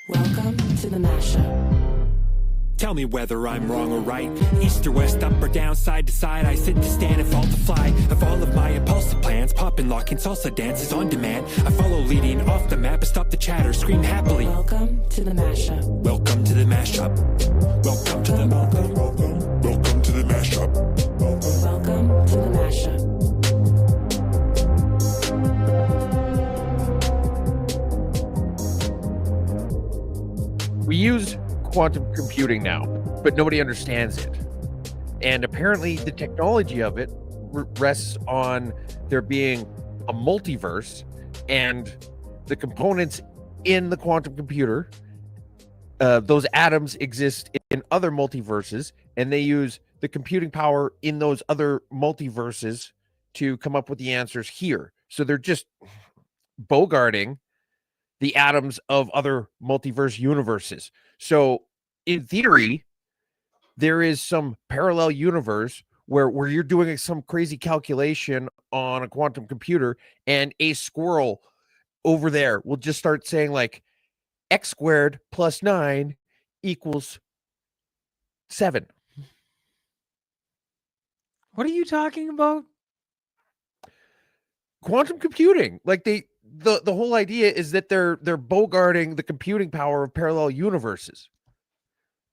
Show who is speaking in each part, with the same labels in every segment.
Speaker 1: Welcome to the Mashup.
Speaker 2: Tell me whether I'm wrong or right. East or west, up or down, side to side. I sit to stand and fall to fly. Of all of my impulsive plans, pop and lock and salsa dances on demand. I follow leading off the map, I stop the chatter, scream happily.
Speaker 1: Welcome to the Mashup.
Speaker 2: Welcome to the mashup. Welcome to the welcome to the mashup.
Speaker 1: Welcome to the Mashup.
Speaker 3: We use quantum computing now, but nobody understands it. And apparently the technology of it rests on there being a multiverse, and the components in the quantum computer, those atoms exist in other multiverses, and they use the computing power in those other multiverses to come up with the answers here. So they're just bogarting the atoms of other multiverse universes. So in theory, there is some parallel universe where you're doing some crazy calculation on a quantum computer, and a squirrel over there will just start saying like x squared plus 9 equals 7.
Speaker 4: What are you talking about?
Speaker 3: Quantum computing, like the whole idea is that they're bogarting the computing power of parallel universes.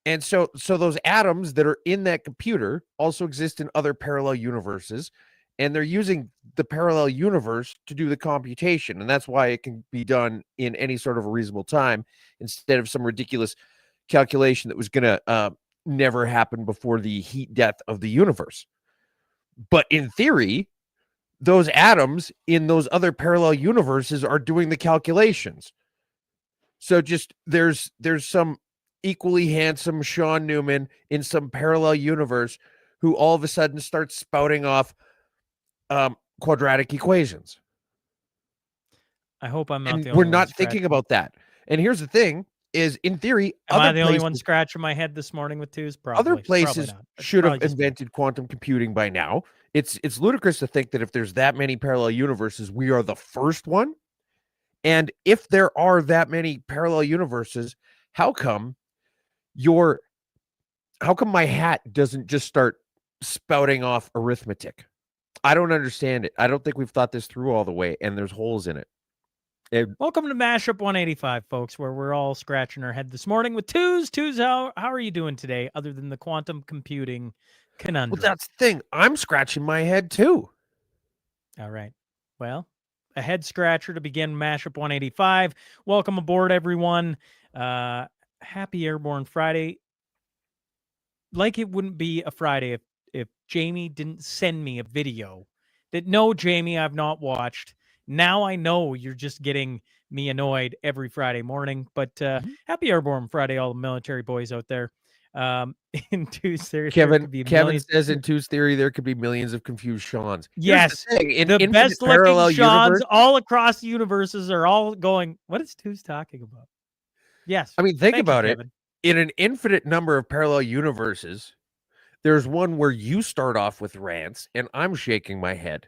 Speaker 3: And so those atoms that are in that computer also exist in other parallel universes, and they're using the parallel universe to do the computation. And that's why it can be done in any sort of a reasonable time instead of some ridiculous calculation that was going to never happen before the heat death of the universe. But in theory, those atoms in those other parallel universes are doing the calculations. So just there's some equally handsome Sean Newman in some parallel universe who all of a sudden starts spouting off quadratic equations.
Speaker 4: I hope I'm not
Speaker 3: And
Speaker 4: the only
Speaker 3: we're
Speaker 4: one
Speaker 3: not
Speaker 4: scratching.
Speaker 3: thinking about that. And here's the thing is, in theory,
Speaker 4: Am I the only
Speaker 3: places,
Speaker 4: one scratching my head this morning with twos? Probably.
Speaker 3: other places
Speaker 4: Probably not. It's
Speaker 3: should have
Speaker 4: probably just me.
Speaker 3: invented quantum computing by now. It's ludicrous to think that if there's that many parallel universes, we are the first one. And if there are that many parallel universes, how come my hat doesn't just start spouting off arithmetic? I don't understand it. I don't think we've thought this through all the way, and there's holes in it.
Speaker 4: Welcome to Mashup 185, folks, where we're all scratching our head this morning with twos. Twos, how are you doing today, other than the quantum computing conundrum?
Speaker 3: Well, that's the thing. I'm scratching my head too.
Speaker 4: All right. Well, a head scratcher to begin Mashup 185. Welcome aboard, everyone. Happy Airborne Friday. Like it wouldn't be a Friday if Jamie didn't send me a video that, no, Jamie, I've not watched. Now I know you're just getting me annoyed every Friday morning. But happy Airborne Friday, all the military boys out there. In Two's Theory,
Speaker 3: Kevin says in Two's Theory there could be millions of confused Seans.
Speaker 4: Yes,
Speaker 3: the
Speaker 4: best looking Seans all across the universes are all going, what is Two's talking about? Yes.
Speaker 3: I mean, think about it.
Speaker 4: Kevin.
Speaker 3: In an infinite number of parallel universes, there's one where you start off with rants and I'm shaking my head.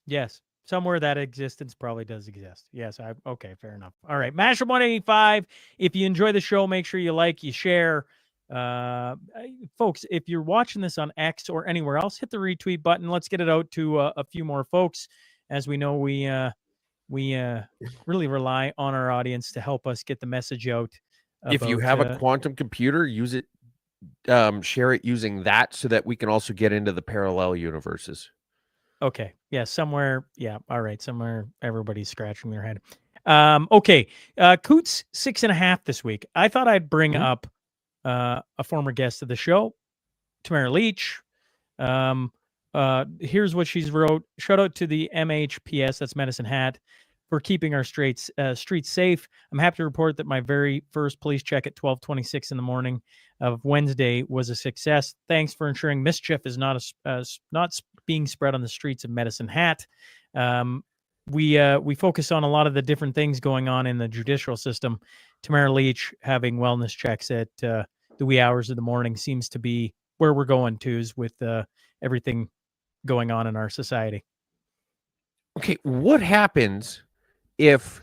Speaker 4: Yes. Somewhere that existence probably does exist. Yes. Okay. Fair enough. All right. Mashup 185. If you enjoy the show, make sure you like, you share. Folks, if you're watching this on X or anywhere else, hit the retweet button. Let's get it out to a few more folks. As we know, we really rely on our audience to help us get the message out.
Speaker 3: If you have a quantum computer, use it, share it using that so that we can also get into the parallel universes.
Speaker 4: Okay. Yeah. Somewhere. Yeah. All right. Somewhere everybody's scratching their head. Okay. Coots 6.5 this week. I thought I'd bring up a former guest of the show, Tamara Leach. Here's what she's wrote. Shout out to the MHPS, that's Medicine Hat, for keeping our streets safe. I'm happy to report that my very first police check at 12:26 in the morning of Wednesday was a success. Thanks for ensuring mischief is not being spread on the streets of Medicine Hat. We focus on a lot of the different things going on in the judicial system. Tamara Leach having wellness checks at the wee hours of the morning seems to be where we're going to, is with everything going on in our society.
Speaker 3: Okay, what happens if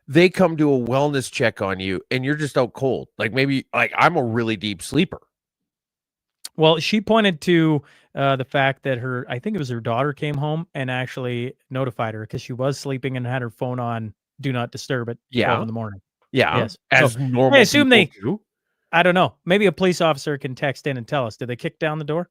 Speaker 3: they come do a wellness check on you and you're just out cold. Like maybe like I'm a really deep sleeper.
Speaker 4: Well, she pointed to the fact that I think it was her daughter came home and actually notified her because she was sleeping and had her phone on do not disturb at 12 in the morning.
Speaker 3: Yeah.
Speaker 4: Yes.
Speaker 3: As
Speaker 4: So
Speaker 3: normal
Speaker 4: I assume
Speaker 3: people do.
Speaker 4: I don't know. Maybe a police officer can text in and tell us. Did they kick down the door?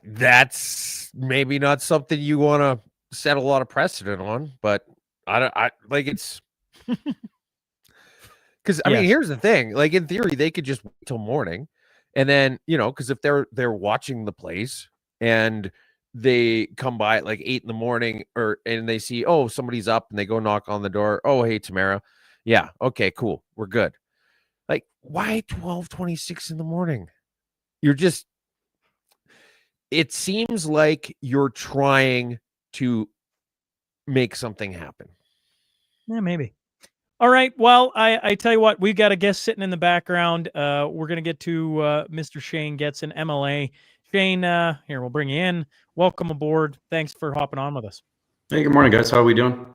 Speaker 3: That's maybe not something you want to set a lot of precedent on, but I like it's because I mean,
Speaker 4: Yes.
Speaker 3: here's the thing. Like in theory, they could just wait till morning, and then because if they're watching the place and they come by at like 8 in the morning and they see somebody's up and they go knock on the door. Oh, hey Tamara, yeah, okay, cool, we're good. Like why 12:26 in the morning? You're just. It seems like you're trying to make something happen.
Speaker 4: Yeah, maybe. All right. Well, I tell you what, we've got a guest sitting in the background. We're going to get to Mr. Shane Getson, MLA. Shane, here, we'll bring you in. Welcome aboard. Thanks for hopping on with us.
Speaker 5: Hey, good morning, guys. How are we doing?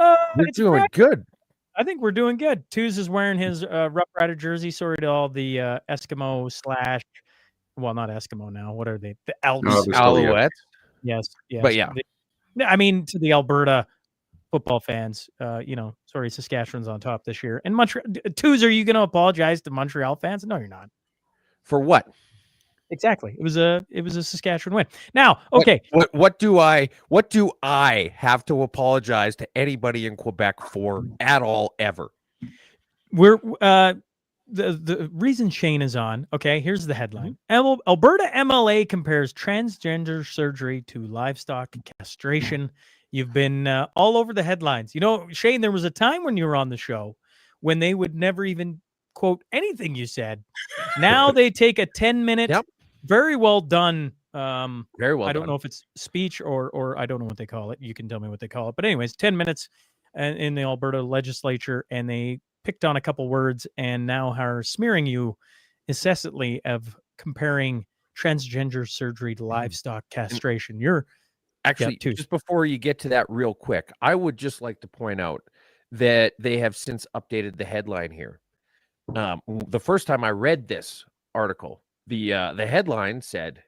Speaker 3: We're doing good.
Speaker 4: I think we're doing good. Tooz is wearing his Rough Rider jersey. Sorry to all the Eskimo / well, not Eskimo now. What are they? The Elks.
Speaker 5: No, they're still here.
Speaker 3: Alouettes.
Speaker 4: Yes.
Speaker 3: But yeah.
Speaker 4: I mean, to the Alberta football fans, sorry, Saskatchewan's on top this year. And Montreal, Tooz, are you going to apologize to Montreal fans? No, you're not.
Speaker 3: For what?
Speaker 4: Exactly. It was a Saskatchewan win. Now, okay.
Speaker 3: What do I have to apologize to anybody in Quebec for at all ever?
Speaker 4: We're the reason Shane is on. Okay, here's the headline. Alberta MLA compares transgender surgery to livestock castration. You've been all over the headlines. Shane, there was a time when you were on the show when they would never even quote anything you said. Now they take a 10-minute, very well done.
Speaker 3: Very well.
Speaker 4: I don't know if it's speech or I don't know what they call it. You can tell me what they call it. But anyways, 10 minutes in the Alberta legislature, and they picked on a couple words and now are smearing you incessantly of comparing transgender surgery to livestock castration. You're
Speaker 3: actually just before you get to that real quick, I would just like to point out that they have since updated the headline here. The first time I read this article, the headline said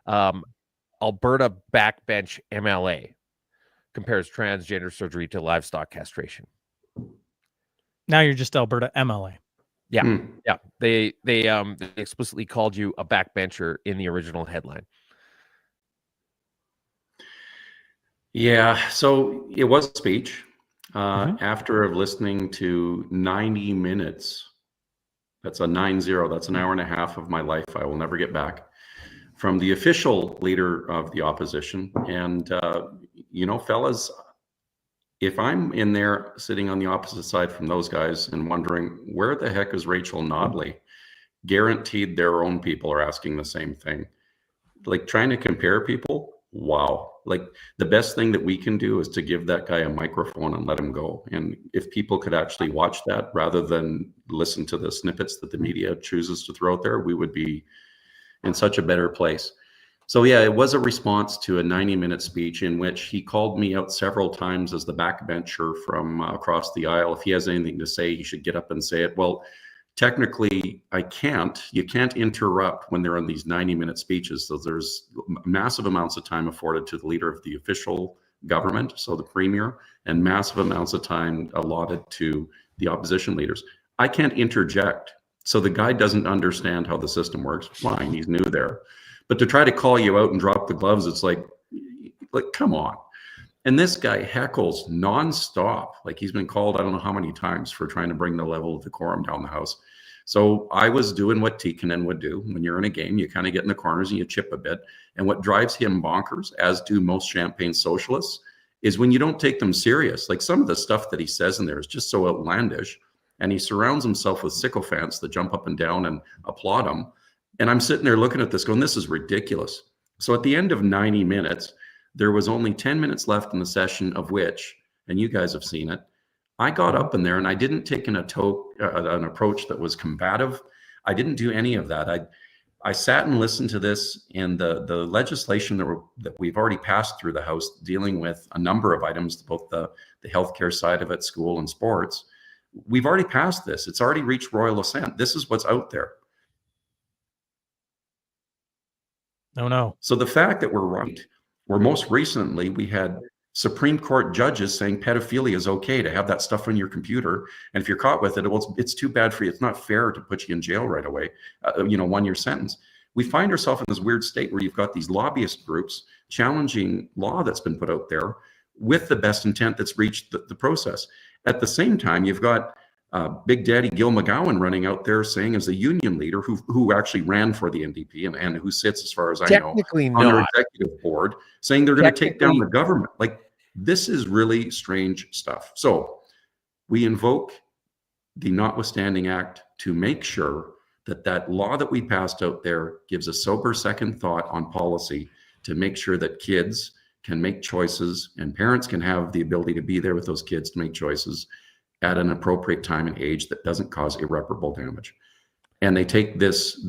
Speaker 3: Alberta backbench MLA compares transgender surgery to livestock castration.
Speaker 4: Now you're just Alberta MLA.
Speaker 3: Yeah. Yeah. They explicitly called you a backbencher in the original headline.
Speaker 5: Yeah, so it was a speech after listening to 90 minutes. That's a 9-0. That's an hour and a half of my life I will never get back from the official leader of the opposition. And, fellas, if I'm in there sitting on the opposite side from those guys and wondering where the heck is Rachel Nodley, guaranteed their own people are asking the same thing. Like trying to compare people. Wow. Like the best thing that we can do is to give that guy a microphone and let him go. And if people could actually watch that rather than listen to the snippets that the media chooses to throw out there, we would be in such a better place. So yeah, it was a response to a 90-minute speech in which he called me out several times as the backbencher from across the aisle. If he has anything to say, he should get up and say it. Well, technically, I can't. You can't interrupt when they're in these 90-minute speeches. So there's massive amounts of time afforded to the leader of the official government, so the premier, and massive amounts of time allotted to the opposition leaders. I can't interject. So the guy doesn't understand how the system works. Fine, he's new there. But to try to call you out and drop the gloves, it's like come on. And this guy heckles nonstop. Like he's been called, I don't know how many times for trying to bring the level of decorum down the house. So I was doing what Tikkanen would do. When you're in a game, you kind of get in the corners and you chip a bit. And what drives him bonkers, as do most Champagne socialists, is when you don't take them serious. Like some of the stuff that he says in there is just so outlandish. And he surrounds himself with sycophants that jump up and down and applaud him. And I'm sitting there looking at this going, this is ridiculous. So at the end of 90 minutes, there was only 10 minutes left in the session, of which, and you guys have seen it, I got up in there and I didn't take an approach that was combative. I didn't do any of that. I sat and listened to this, and the legislation that we've already passed through the House dealing with a number of items, both the healthcare side of it, school and sports. We've already passed this. It's already reached royal assent. This is what's out there.
Speaker 4: Oh, no.
Speaker 5: So the fact that we're right, where most recently we had Supreme Court judges saying pedophilia is okay to have that stuff on your computer. And if you're caught with it, well, it's too bad for you. It's not fair to put you in jail right away, 1-year sentence. We find ourselves in this weird state where you've got these lobbyist groups challenging law that's been put out there with the best intent that's reached the process. At the same time, you've got Big Daddy Gil McGowan running out there saying, as a union leader who actually ran for the NDP and who sits, as far as I know, on their executive board, saying they're going to take down the government. Like, this is really strange stuff. So we invoke the Notwithstanding Act to make sure that law that we passed out there gives a sober second thought on policy to make sure that kids can make choices and parents can have the ability to be there with those kids to make choices at an appropriate time and age that doesn't cause irreparable damage. And they take this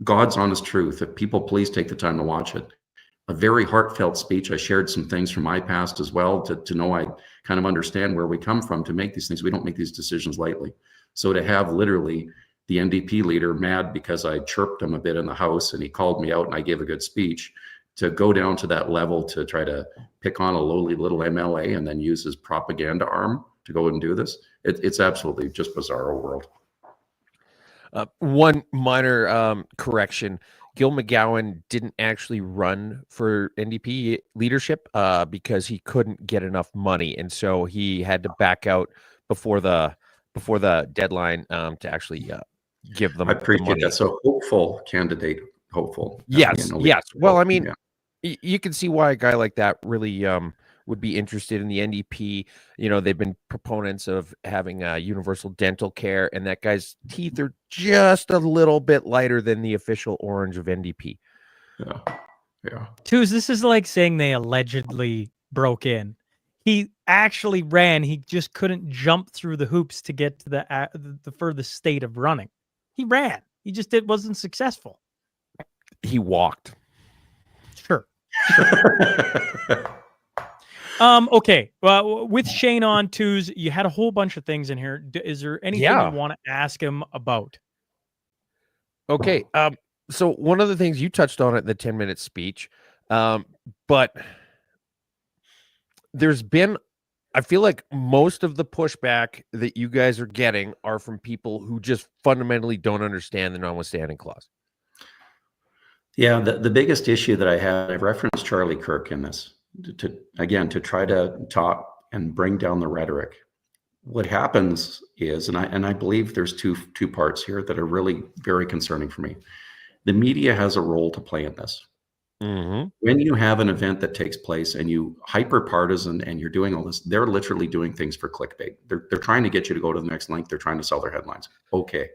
Speaker 5: God's honest truth, if people please take the time to watch it, a very heartfelt speech. I shared some things from my past as well to know I kind of understand where we come from to make these things. We don't make these decisions lightly. So to have literally the NDP leader mad because I chirped him a bit in the House and he called me out and I gave a good speech, to go down to that level to try to pick on a lowly little MLA and then use his propaganda arm to go and do this, it's absolutely just bizarre world.
Speaker 3: One minor correction. Gil McGowan didn't actually run for NDP leadership because he couldn't get enough money, and so he had to back out before the deadline to actually give them.
Speaker 5: I appreciate
Speaker 3: the money.
Speaker 5: that. So hopeful candidate, hopeful.
Speaker 3: Yes, yes. Well, I mean, you can see why a guy like that really would be interested in the NDP. They've been proponents of having universal dental care, and that guy's teeth are just a little bit lighter than the official orange of NDP.
Speaker 5: Yeah.
Speaker 4: Twos, this is like saying they allegedly broke in. He actually ran. He just couldn't jump through the hoops to get to the furthest state of running. He ran. He just wasn't successful.
Speaker 3: He walked.
Speaker 4: Sure. Okay. Well, with Shane on twos, you had a whole bunch of things in here. Is there anything you want to ask him about?
Speaker 3: Okay. So one of the things you touched on it in the 10-minute speech, but there's been, I feel like most of the pushback that you guys are getting are from people who just fundamentally don't understand the notwithstanding clause.
Speaker 5: Yeah, the biggest issue that I have, I've referenced Charlie Kirk in this, to try to talk and bring down the rhetoric. What happens is, and I believe there's two parts here that are really very concerning for me. The media has a role to play in this.
Speaker 3: Mm-hmm.
Speaker 5: When you have an event that takes place and you hyper partisan and you're doing all this, they're literally doing things for clickbait. They're trying to get you to go to the next link. They're trying to sell their headlines. Okay.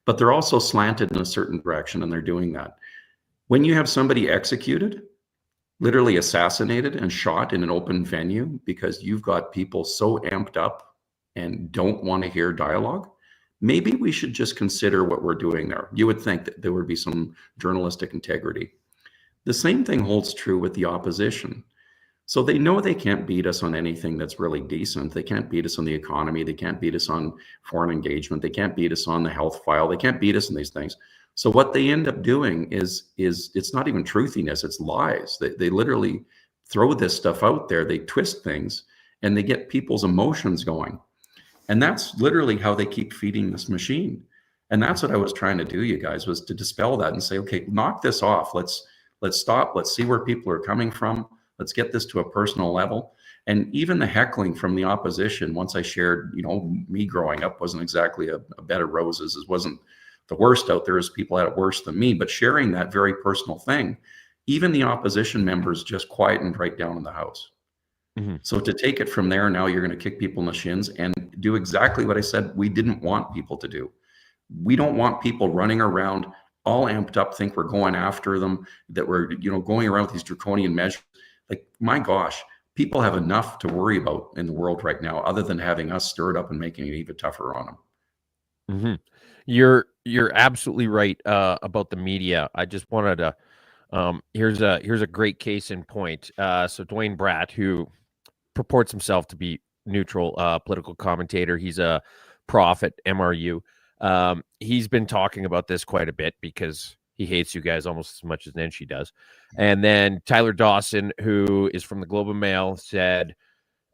Speaker 5: But they're also slanted in a certain direction, and they're doing that. When you have somebody executed, literally assassinated and shot in an open venue because you've got people so amped up and don't want to hear dialogue, maybe we should just consider what we're doing there. You would think that there would be some journalistic integrity. The same thing holds true with the opposition. So they know they can't beat us on anything that's really decent. They can't beat us on the economy. They can't beat us on foreign engagement. They can't beat us on the health file. They can't beat us in these things. So what they end up doing is it's not even truthiness, it's lies. They literally throw this stuff out there. They twist things and they get people's emotions going. And that's literally how they keep feeding this machine. And that's what I was trying to do, you guys, was to dispel that and say, okay, knock this off. Let's stop. Let's see where people are coming from. Let's get this to a personal level. And even the heckling from the opposition, once I shared, me growing up wasn't exactly a bed of roses. It wasn't the worst out there, as people had it worse than me, but sharing that very personal thing, even the opposition members just quietened right down in the House.
Speaker 3: Mm-hmm.
Speaker 5: So to take it from there, now you're going to kick people in the shins and do exactly what I said we didn't want people to do. We don't want people running around all amped up, think we're going after them, that we're, going around with these draconian measures. Like, my gosh, people have enough to worry about in the world right now, other than having us stirred up and making it even tougher on them.
Speaker 3: Mm-hmm. Your You're absolutely right about the media. I just wanted to here's a great case in point. So Dwayne Bratt, who purports himself to be neutral political commentator, he's a prof at MRU. He's been talking about this quite a bit because he hates you guys almost as much as Nenshi does. And then Tyler Dawson, who is from the Globe and Mail, said,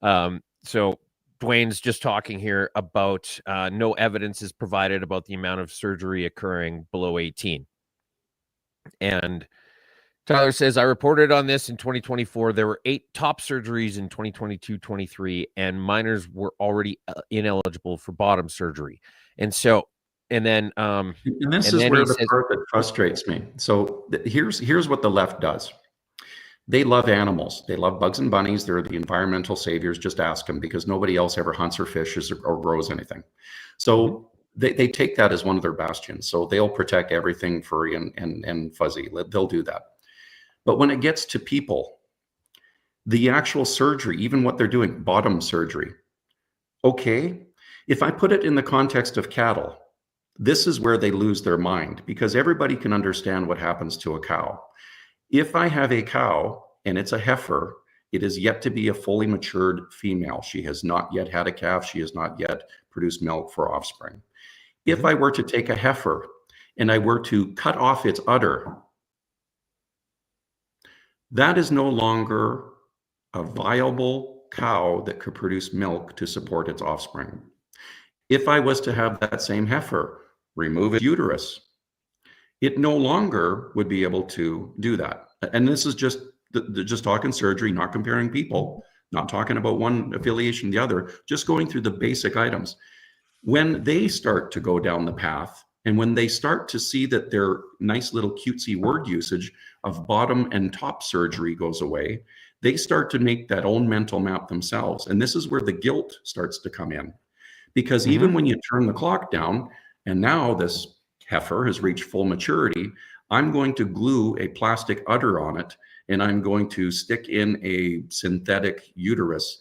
Speaker 3: so Dwayne's just talking here about no evidence is provided about the amount of surgery occurring below 18. And Tyler says, I reported on this in 2024. There were 8 top surgeries in 2022-23, and minors were already ineligible for bottom surgery. And so, and then,
Speaker 5: and this is where the part that frustrates me. So here's what the left does. They love animals. They love bugs and bunnies. They're the environmental saviors. Just ask them, because nobody else ever hunts or fishes or grows anything. So they take that as one of their bastions. So they'll protect everything furry and fuzzy. They'll do that. But when it gets to people, the actual surgery, even what they're doing, bottom surgery, okay, if I put it in the context of cattle, this is where they lose their mind, because everybody can understand what happens to a cow. If I have a cow and it's a heifer, it is yet to be a fully matured female. She has not yet had a calf. She has not yet produced milk for offspring. If I were to take a heifer and I were to cut off its udder, that is no longer a viable cow that could produce milk to support its offspring. If I was to have that same heifer remove its uterus, it no longer would be able to do that. And this is just talking surgery, not comparing people, not talking about one affiliation, the other, just going through the basic items. When they start to go down the path, and when they start to see that their nice little cutesy word usage of bottom and top surgery goes away, they start to make that own mental map themselves. And this is where the guilt starts to come in. Because even when you turn the clock down, and now this heifer has reached full maturity, I'm going to glue a plastic udder on it, and I'm going to stick in a synthetic uterus.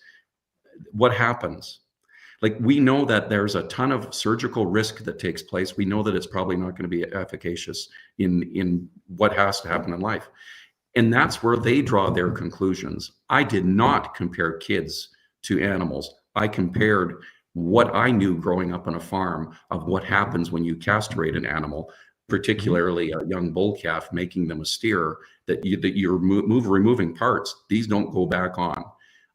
Speaker 5: What happens? Like, we know that there's a ton of surgical risk that takes place. We know that it's probably not going to be efficacious in what has to happen in life. And that's where they draw their conclusions. I did not compare kids to animals. I compared what I knew growing up on a farm of what happens when you castrate an animal, particularly a young bull calf, making them a steer, that you're removing parts. These don't go back on.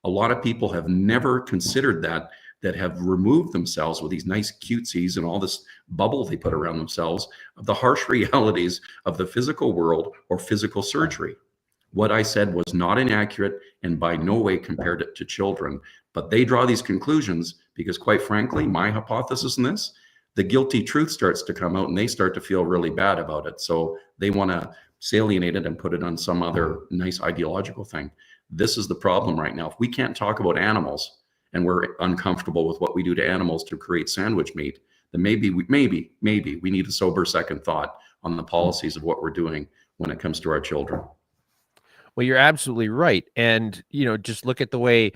Speaker 5: A lot of people have never considered that have removed themselves with these nice cutesies and all this bubble they put around themselves of the harsh realities of the physical world or physical surgery. What I said was not inaccurate and by no way compared it to children, but they draw these conclusions because, quite frankly, my hypothesis in this, the guilty truth starts to come out and they start to feel really bad about it. So they want to alienate it and put it on some other nice ideological thing. This is the problem right now. If we can't talk about animals, and we're uncomfortable with what we do to animals to create sandwich meat, then maybe we need a sober second thought on the policies of what we're doing when it comes to our children.
Speaker 3: Well, you're absolutely right. And, just look at the way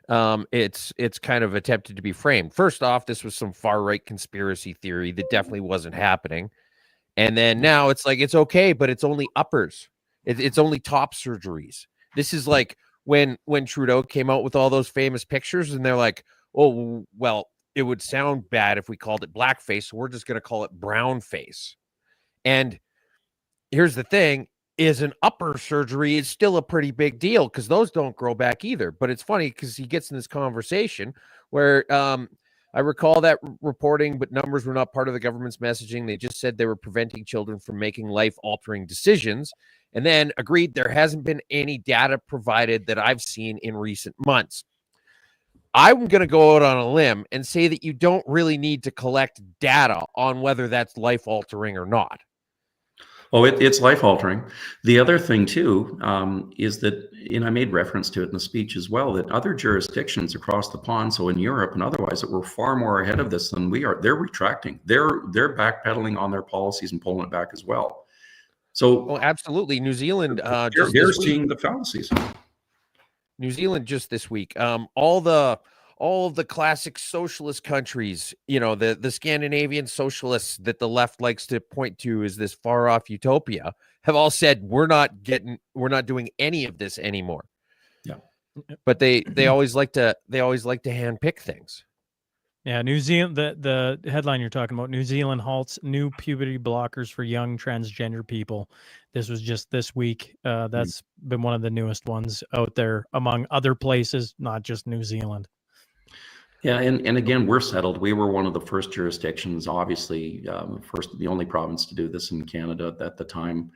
Speaker 3: it's kind of attempted to be framed. First off, this was some far-right conspiracy theory that definitely wasn't happening. And then now it's like, it's okay, but it's only uppers. It's only top surgeries. This is like, when Trudeau came out with all those famous pictures and they're like, oh, well, it would sound bad if we called it blackface, so we're just going to call it brown face. And here's the thing, is an upper surgery is still a pretty big deal because those don't grow back either. But it's funny because he gets in this conversation where I recall that reporting, but numbers were not part of the government's messaging. They just said they were preventing children from making life-altering decisions. And then agreed there hasn't been any data provided that I've seen in recent months. I'm going to go out on a limb and say that you don't really need to collect data on whether that's life-altering or not.
Speaker 5: Oh, it's life-altering. The other thing, too, is that, and I made reference to it in the speech as well, that other jurisdictions across the pond, so in Europe and otherwise, that were far more ahead of this than we are. They're retracting. They're backpedaling on their policies and pulling it back as well. So,
Speaker 3: absolutely. New Zealand,
Speaker 5: they're seeing the fallacies.
Speaker 3: New Zealand just this week, all the all of the classic socialist countries, you know, the Scandinavian socialists that the left likes to point to as this far off utopia, have all said we're not doing any of this anymore.
Speaker 5: Yeah.
Speaker 3: But they always like to handpick things.
Speaker 4: Yeah, New Zealand. The headline you're talking about: New Zealand halts new puberty blockers for young transgender people. This was just this week. That's been one of the newest ones out there, among other places, not just New Zealand.
Speaker 5: Yeah, and again, we're settled. We were one of the first jurisdictions, obviously, the only province to do this in Canada at the time.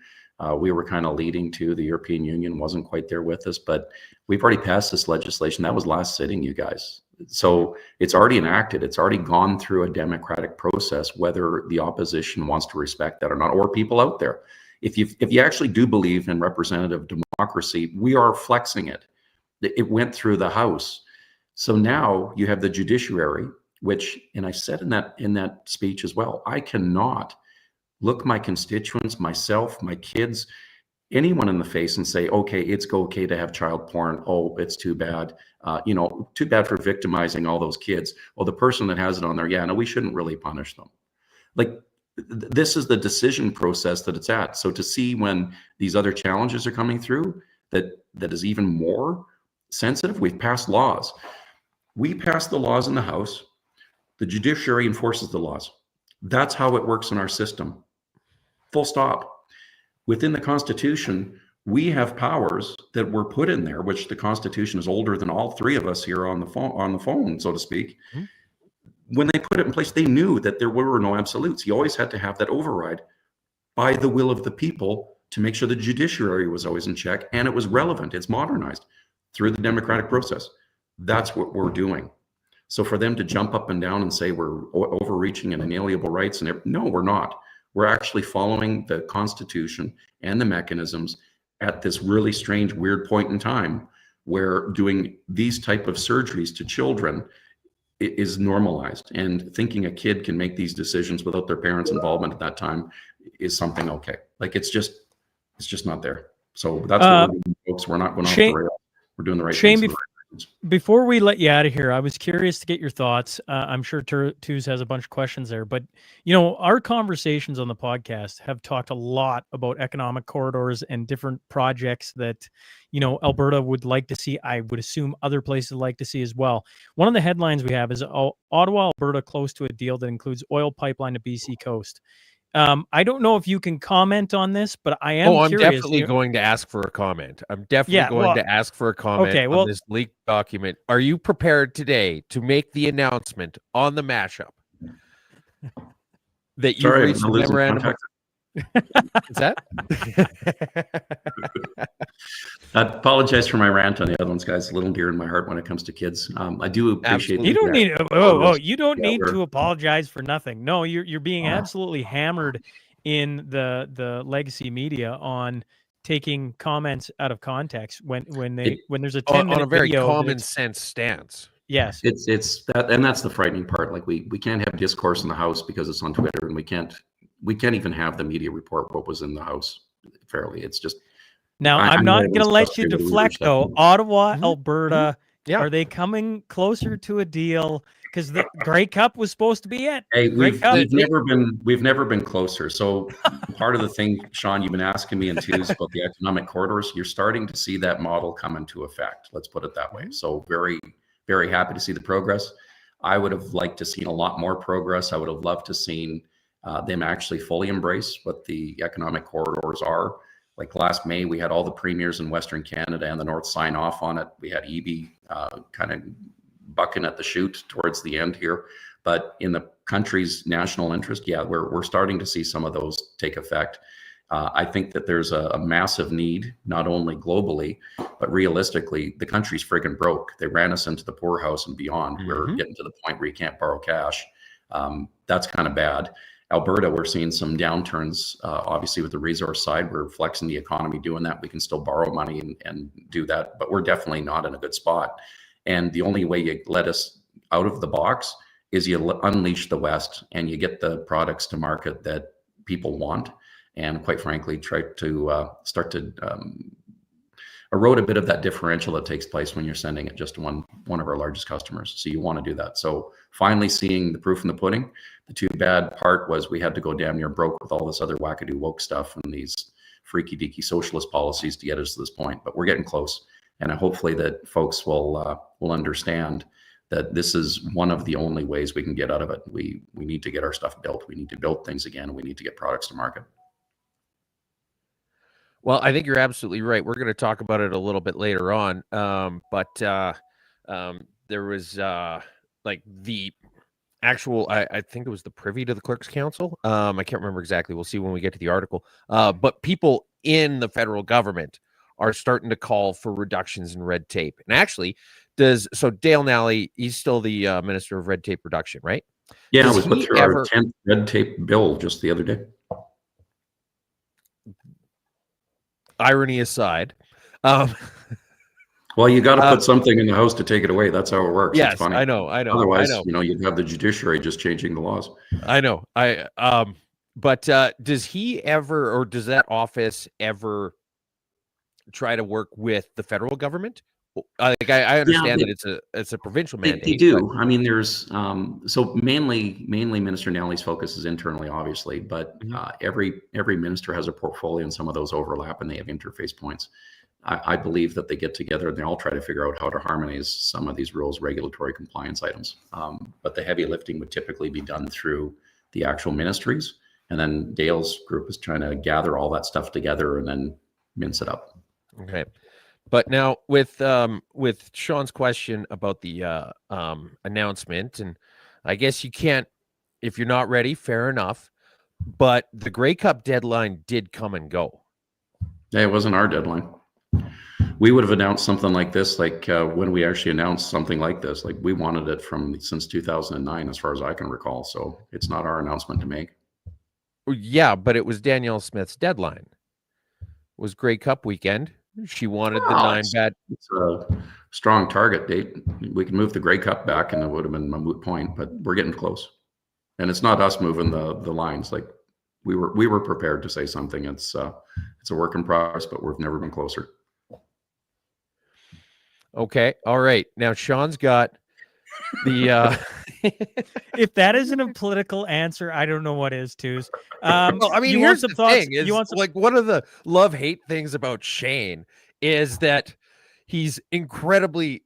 Speaker 5: We were kind of leading to. The European Union wasn't quite there with us, but we've already passed this legislation. That was last sitting, you guys. So it's already enacted. It's already gone through a democratic process, whether the opposition wants to respect that or not, or people out there. If you actually do believe in representative democracy, we are flexing it. It went through the House. So now you have the judiciary, which, and I said in that speech as well, I cannot look my constituents, myself, my kids, anyone in the face and say, okay, it's okay to have child porn. Oh, it's too bad. Too bad for victimizing all those kids. Well, the person that has it on there, yeah, no, we shouldn't really punish them. Like, this is the decision process that it's at. So to see when these other challenges are coming through, that is even more sensitive. We've passed laws. We pass the laws in the House. The judiciary enforces the laws. That's how it works in our system. Full stop. Within the Constitution, we have powers that were put in there, which the Constitution is older than all three of us here on the phone, so to speak. Mm-hmm. When they put it in place, they knew that there were no absolutes. You always had to have that override by the will of the people to make sure the judiciary was always in check, and it was relevant. It's modernized through the democratic process. That's what we're doing. So for them to jump up and down and say we're overreaching and inalienable rights, no, we're not. We're actually following the Constitution and the mechanisms at this really strange, weird point in time where doing these type of surgeries to children is normalized. And thinking a kid can make these decisions without their parents' involvement at that time is something okay. Like, it's just not there. So that's what we're doing, folks. We're not going off the rails. We're doing the right things.
Speaker 4: Before we let you out of here, I was curious to get your thoughts. I'm sure Tooz has a bunch of questions there, but our conversations on the podcast have talked a lot about economic corridors and different projects that, Alberta would like to see. I would assume other places would like to see as well. One of the headlines we have is Ottawa, Alberta, close to a deal that includes oil pipeline to BC coast. I don't know if you can comment on this, but I am curious.
Speaker 3: I'm definitely going to ask for a comment. I'm definitely going to ask for a comment on this leaked document. Are you prepared today to make the announcement on the mashup that you reached a memorandum? Is that?
Speaker 5: I apologize for my rant on the other ones, guys. A little dear in my heart when it comes to kids. I do appreciate.
Speaker 4: You don't need. You don't need to apologize for nothing. No, you're being absolutely hammered in the legacy media on taking comments out of context when there's a 10-minute
Speaker 3: on a very
Speaker 4: video
Speaker 3: common sense stance.
Speaker 4: Yes,
Speaker 5: it's that, and that's the frightening part. Like, we can't have discourse in the House because it's on Twitter, and we can't even have the media report what was in the House fairly. It's just.
Speaker 4: Now, I'm not going to let you deflect, though. Ottawa, Alberta, are they coming closer to a deal? Because the Grey Cup was supposed to be it.
Speaker 5: Hey, we've never been closer. So part of the thing, Sean, you've been asking me in twos about the economic corridors. You're starting to see that model come into effect. Let's put it that way. So very, very happy to see the progress. I would have liked to seen a lot more progress. I would have loved to seen them actually fully embrace what the economic corridors are. Like last May, we had all the premiers in Western Canada and the North sign off on it. We had EB kind of bucking at the chute towards the end here. But in the country's national interest, we're starting to see some of those take effect. I think that there's a massive need, not only globally, but realistically, the country's friggin' broke. They ran us into the poorhouse and beyond. Mm-hmm. We're getting to the point where you can't borrow cash. That's kind of bad. Alberta, we're seeing some downturns, obviously with the resource side. We're flexing the economy doing that. We can still borrow money and do that, but we're definitely not in a good spot. And the only way you let us out of the box is you unleash the West and you get the products to market that people want. And quite frankly, try to start to erode a bit of that differential that takes place when you're sending it just to one of our largest customers. So you want to do that. So finally seeing the proof in the pudding. The too bad part was we had to go damn near broke with all this other wackadoo woke stuff and these freaky deaky socialist policies to get us to this point. But we're getting close, and hopefully that folks will understand that this is one of the only ways we can get out of it. We need to get our stuff built. We need to build things again. We need to get products to market.
Speaker 3: Well, I think you're absolutely right. We're going to talk about it a little bit later on. But there was like the actual, I think it was the privy to the Clerk's Council. I can't remember exactly. We'll see when we get to the article. But people in the federal government are starting to call for reductions in red tape. And actually, Dale Nally, he's still the Minister of Red Tape Reduction, right?
Speaker 5: Yeah, we put through our 10th red tape bill just the other day.
Speaker 3: Irony aside.
Speaker 5: Well, you got to put something in the House to take it away. That's how it works.
Speaker 3: Yes,
Speaker 5: it's funny.
Speaker 3: I know.
Speaker 5: Otherwise, you'd have the judiciary just changing the laws.
Speaker 3: I know. But does he ever, or does that office ever try to work with the federal government? I understand that it's a provincial mandate.
Speaker 5: They do. But I mean, there's so mainly Minister Nally's focus is internally, obviously, but every minister has a portfolio, and some of those overlap, and they have interface points. I believe that they get together and they all try to figure out how to harmonize some of these rules, regulatory compliance items. But the heavy lifting would typically be done through the actual ministries, and then Dale's group is trying to gather all that stuff together and then mince it up.
Speaker 3: Okay. But now with Sean's question about the announcement, and I guess you can't, if you're not ready, fair enough. But the Grey Cup deadline did come and go.
Speaker 5: Yeah, it wasn't our deadline. We would have announced something like this, like when we actually announced something like this, like we wanted it since 2009, as far as I can recall. So it's not our announcement to make.
Speaker 3: Yeah, but it was Danielle Smith's deadline. It was Grey Cup weekend. She wanted the 9 bad.
Speaker 5: It's a strong target date. We can move the Grey Cup back, and it would have been a moot point. But we're getting close, and it's not us moving the lines. Like we were prepared to say something. It's a work in progress, but we've never been closer.
Speaker 3: Okay, all right. Now Sean's got the.
Speaker 4: If that isn't a political answer, I don't know what is, Twos.
Speaker 3: Well, I mean, here's the thing: is like one of the love-hate things about Shane is that he's incredibly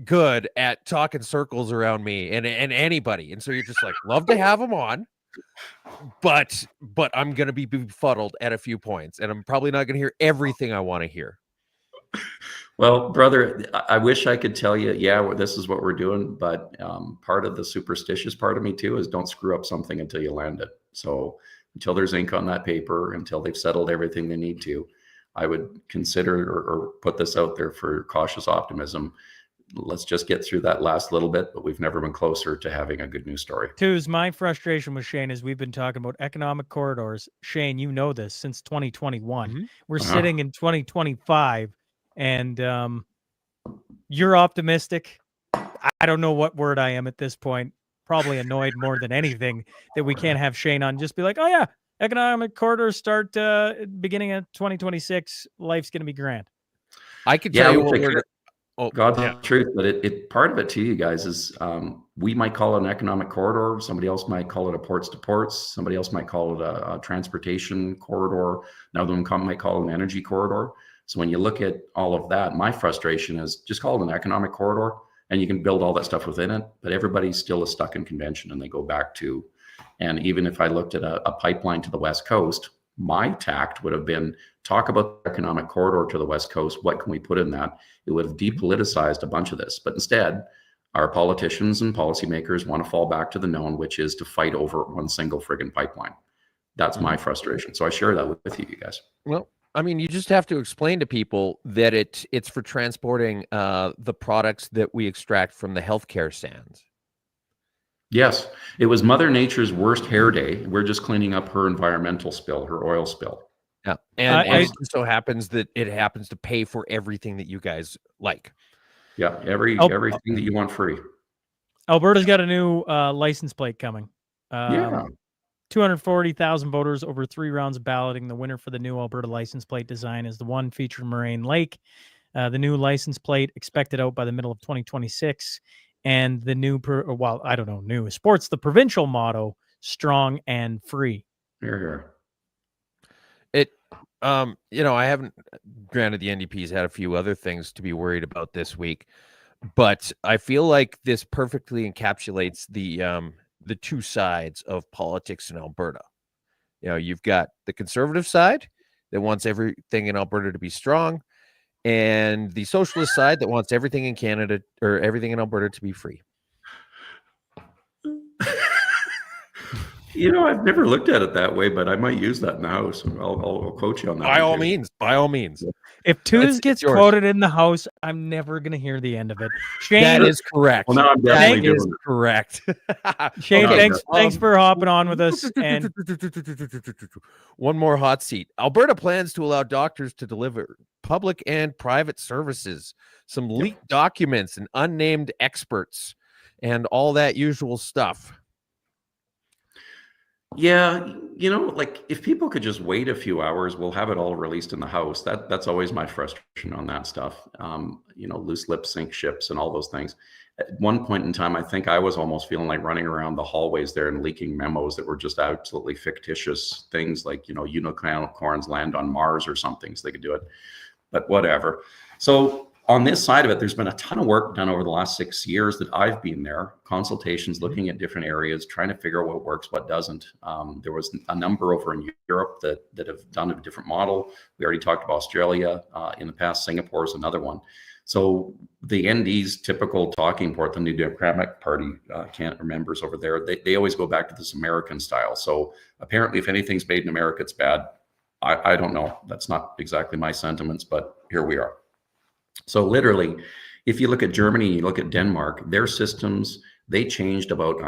Speaker 3: good at talking circles around me and anybody, and so you're just like, love to have him on, but I'm gonna be befuddled at a few points, and I'm probably not gonna hear everything I want to hear.
Speaker 5: Well, brother, I wish I could tell you, yeah, this is what we're doing. But part of the superstitious part of me, too, is don't screw up something until you land it. So until there's ink on that paper, until they've settled everything they need to, I would consider or put this out there for cautious optimism. Let's just get through that last little bit, but we've never been closer to having a good news story.
Speaker 4: Twos, my frustration with Shane is we've been talking about economic corridors. Shane, you know this, since 2021. Mm-hmm. We're sitting in 2025. And you're optimistic. I don't know what word I am at this point. Probably annoyed more than anything that we can't have Shane on. Just be like, oh yeah, economic corridors start beginning of 2026. Life's going to be grand.
Speaker 3: I could tell you what we're.
Speaker 5: God's truth, but it part of it to you guys is we might call it an economic corridor. Somebody else might call it a ports to ports. Somebody else might call it a transportation corridor. Another one might call it an energy corridor. So when you look at all of that, my frustration is just call it an economic corridor and you can build all that stuff within it. But everybody still is stuck in convention and they go back to, and even if I looked at a pipeline to the West Coast, my tact would have been talk about the economic corridor to the West Coast. What can we put in that? It would have depoliticized a bunch of this. But instead, our politicians and policymakers want to fall back to the known, which is to fight over one single friggin' pipeline. That's my frustration. So I share that with you guys.
Speaker 3: Well, I mean, you just have to explain to people that it's for transporting the products that we extract from the healthcare sands.
Speaker 5: Yes, it was Mother Nature's worst hair day. We're just cleaning up her environmental spill, her oil spill.
Speaker 3: Yeah, and it so happens that it happens to pay for everything that you guys like.
Speaker 5: Yeah, everything that you want free.
Speaker 4: Alberta's got a new license plate coming. 240,000 voters over 3 rounds of balloting. The winner for the new Alberta license plate design is the one featuring Moraine Lake. The new license plate expected out by the middle of 2026. And the new, sports the provincial motto, strong and free.
Speaker 5: Here.
Speaker 3: It, I haven't, granted the NDP's had a few other things to be worried about this week, but I feel like this perfectly encapsulates the two sides of politics in Alberta. You've got the conservative side that wants everything in Alberta to be strong, and the socialist side that wants everything in Canada or everything in Alberta to be free.
Speaker 5: I've never looked at it that way, but I might use that in the house. I'll quote you on that.
Speaker 3: By all means.
Speaker 4: If Twos gets quoted in the house, I'm never going to hear the end of it. Shane,
Speaker 3: that is correct.
Speaker 5: Well, now I'm definitely doing it.
Speaker 3: Correct.
Speaker 4: Shane, thanks for hopping on with us. And
Speaker 3: one more hot seat. Alberta plans to allow doctors to deliver public and private services, some leaked documents and unnamed experts, and all that usual stuff.
Speaker 5: Yeah, if people could just wait a few hours, we'll have it all released in the House. That's always my frustration on that stuff. Loose lips sink ships and all those things. At one point in time, I think I was almost feeling like running around the hallways there and leaking memos that were just absolutely fictitious things like, unicorns land on Mars or something so they could do it. But whatever. So on this side of it, there's been a ton of work done over the last 6 years that I've been there, consultations, looking at different areas, trying to figure out what works, what doesn't. There was a number over in Europe that have done a different model. We already talked about Australia in the past. Singapore is another one. So the ND's typical talking point, the New Democratic Party members over there, they always go back to this American style. So apparently if anything's made in America, it's bad. I don't know. That's not exactly my sentiments, but here we are. So literally, if you look at Germany, you look at Denmark, their systems, they changed about,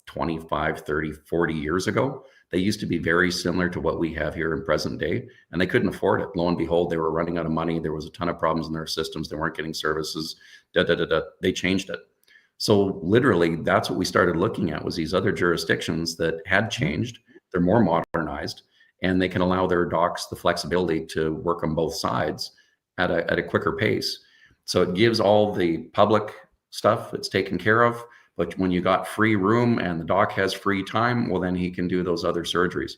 Speaker 5: 25, 30, 40 years ago. They used to be very similar to what we have here in present day, and they couldn't afford it. Lo and behold, they were running out of money. There was a ton of problems in their systems. They weren't getting services. They changed it. So literally, that's what we started looking at, was these other jurisdictions that had changed. They're more modernized, and they can allow their docs the flexibility to work on both sides at a quicker pace. So it gives all the public stuff that's taken care of, but when you got free room and the doc has free time, well, then he can do those other surgeries.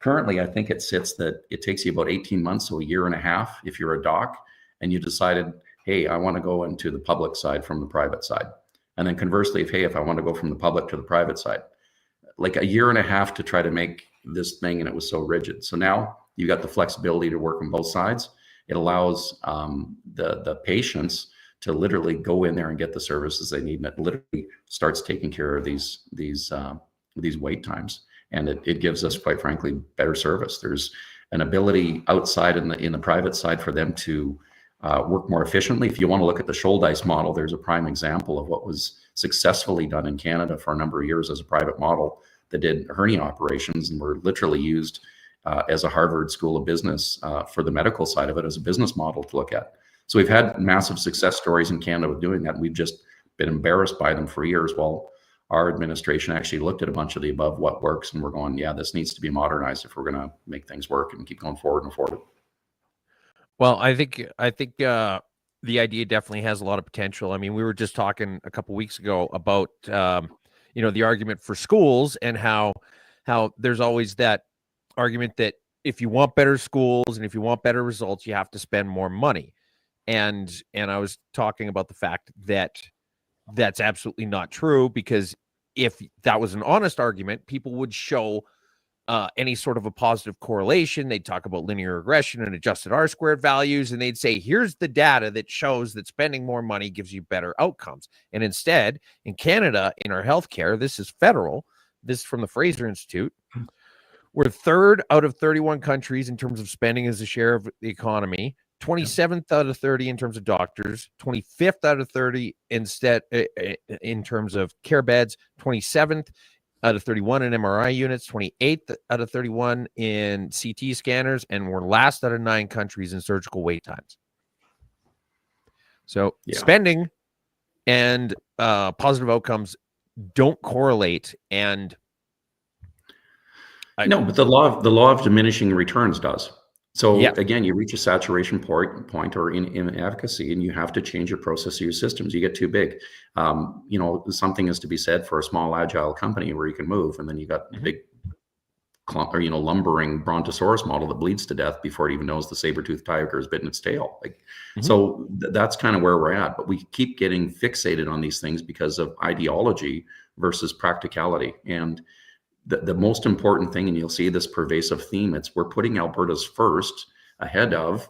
Speaker 5: Currently, I think it sits that it takes you about 18 months, so a year and a half, if you're a doc and you decided, hey, I want to go into the public side from the private side. And then conversely, if I want to go from the public to the private side, like a year and a half to try to make this thing, and it was so rigid. So now you got the flexibility to work on both sides. It allows the patients to literally go in there and get the services they need, and it literally starts taking care of these wait times, and it gives us, quite frankly, better service. There's an ability outside in the private side for them to work more efficiently. If you want to look at the Shouldice model, there's a prime example of what was successfully done in Canada for a number of years as a private model that did hernia operations and were literally used as a Harvard School of Business for the medical side of it as a business model to look at. So we've had massive success stories in Canada with doing that. We've just been embarrassed by them for years while our administration actually looked at a bunch of the above what works, and we're going, yeah, this needs to be modernized if we're going to make things work and keep going forward and forward.
Speaker 3: Well, I think the idea definitely has a lot of potential. I mean, we were just talking a couple weeks ago about the argument for schools and how there's always that argument that if you want better schools and if you want better results, you have to spend more money. And I was talking about the fact that that's absolutely not true, because if that was an honest argument, people would show any sort of a positive correlation. They'd talk about linear regression and adjusted R-squared values, and they'd say, here's the data that shows that spending more money gives you better outcomes. And instead, in Canada, in our healthcare, this is federal. This is from the Fraser Institute. We're third out of 31 countries in terms of spending as a share of the economy, 27th out of 30 in terms of doctors, 25th out of 30 in terms of care beds, 27th out of 31 in MRI units, 28th out of 31 in CT scanners, and we're last out of 9 countries in surgical wait times. So spending and positive outcomes don't correlate. And
Speaker 5: No, but the law of diminishing returns does. So
Speaker 3: Yeah.
Speaker 5: again, you reach a saturation point or in advocacy, and you have to change your process or your systems. You get too big. Something is to be said for a small, agile company where you can move, and then you got the big lumbering brontosaurus model that bleeds to death before it even knows the saber-toothed tiger has bitten its tail. So that's kind of where we're at. But we keep getting fixated on these things because of ideology versus practicality. And the most important thing, and you'll see this pervasive theme, we're putting Alberta's first ahead of,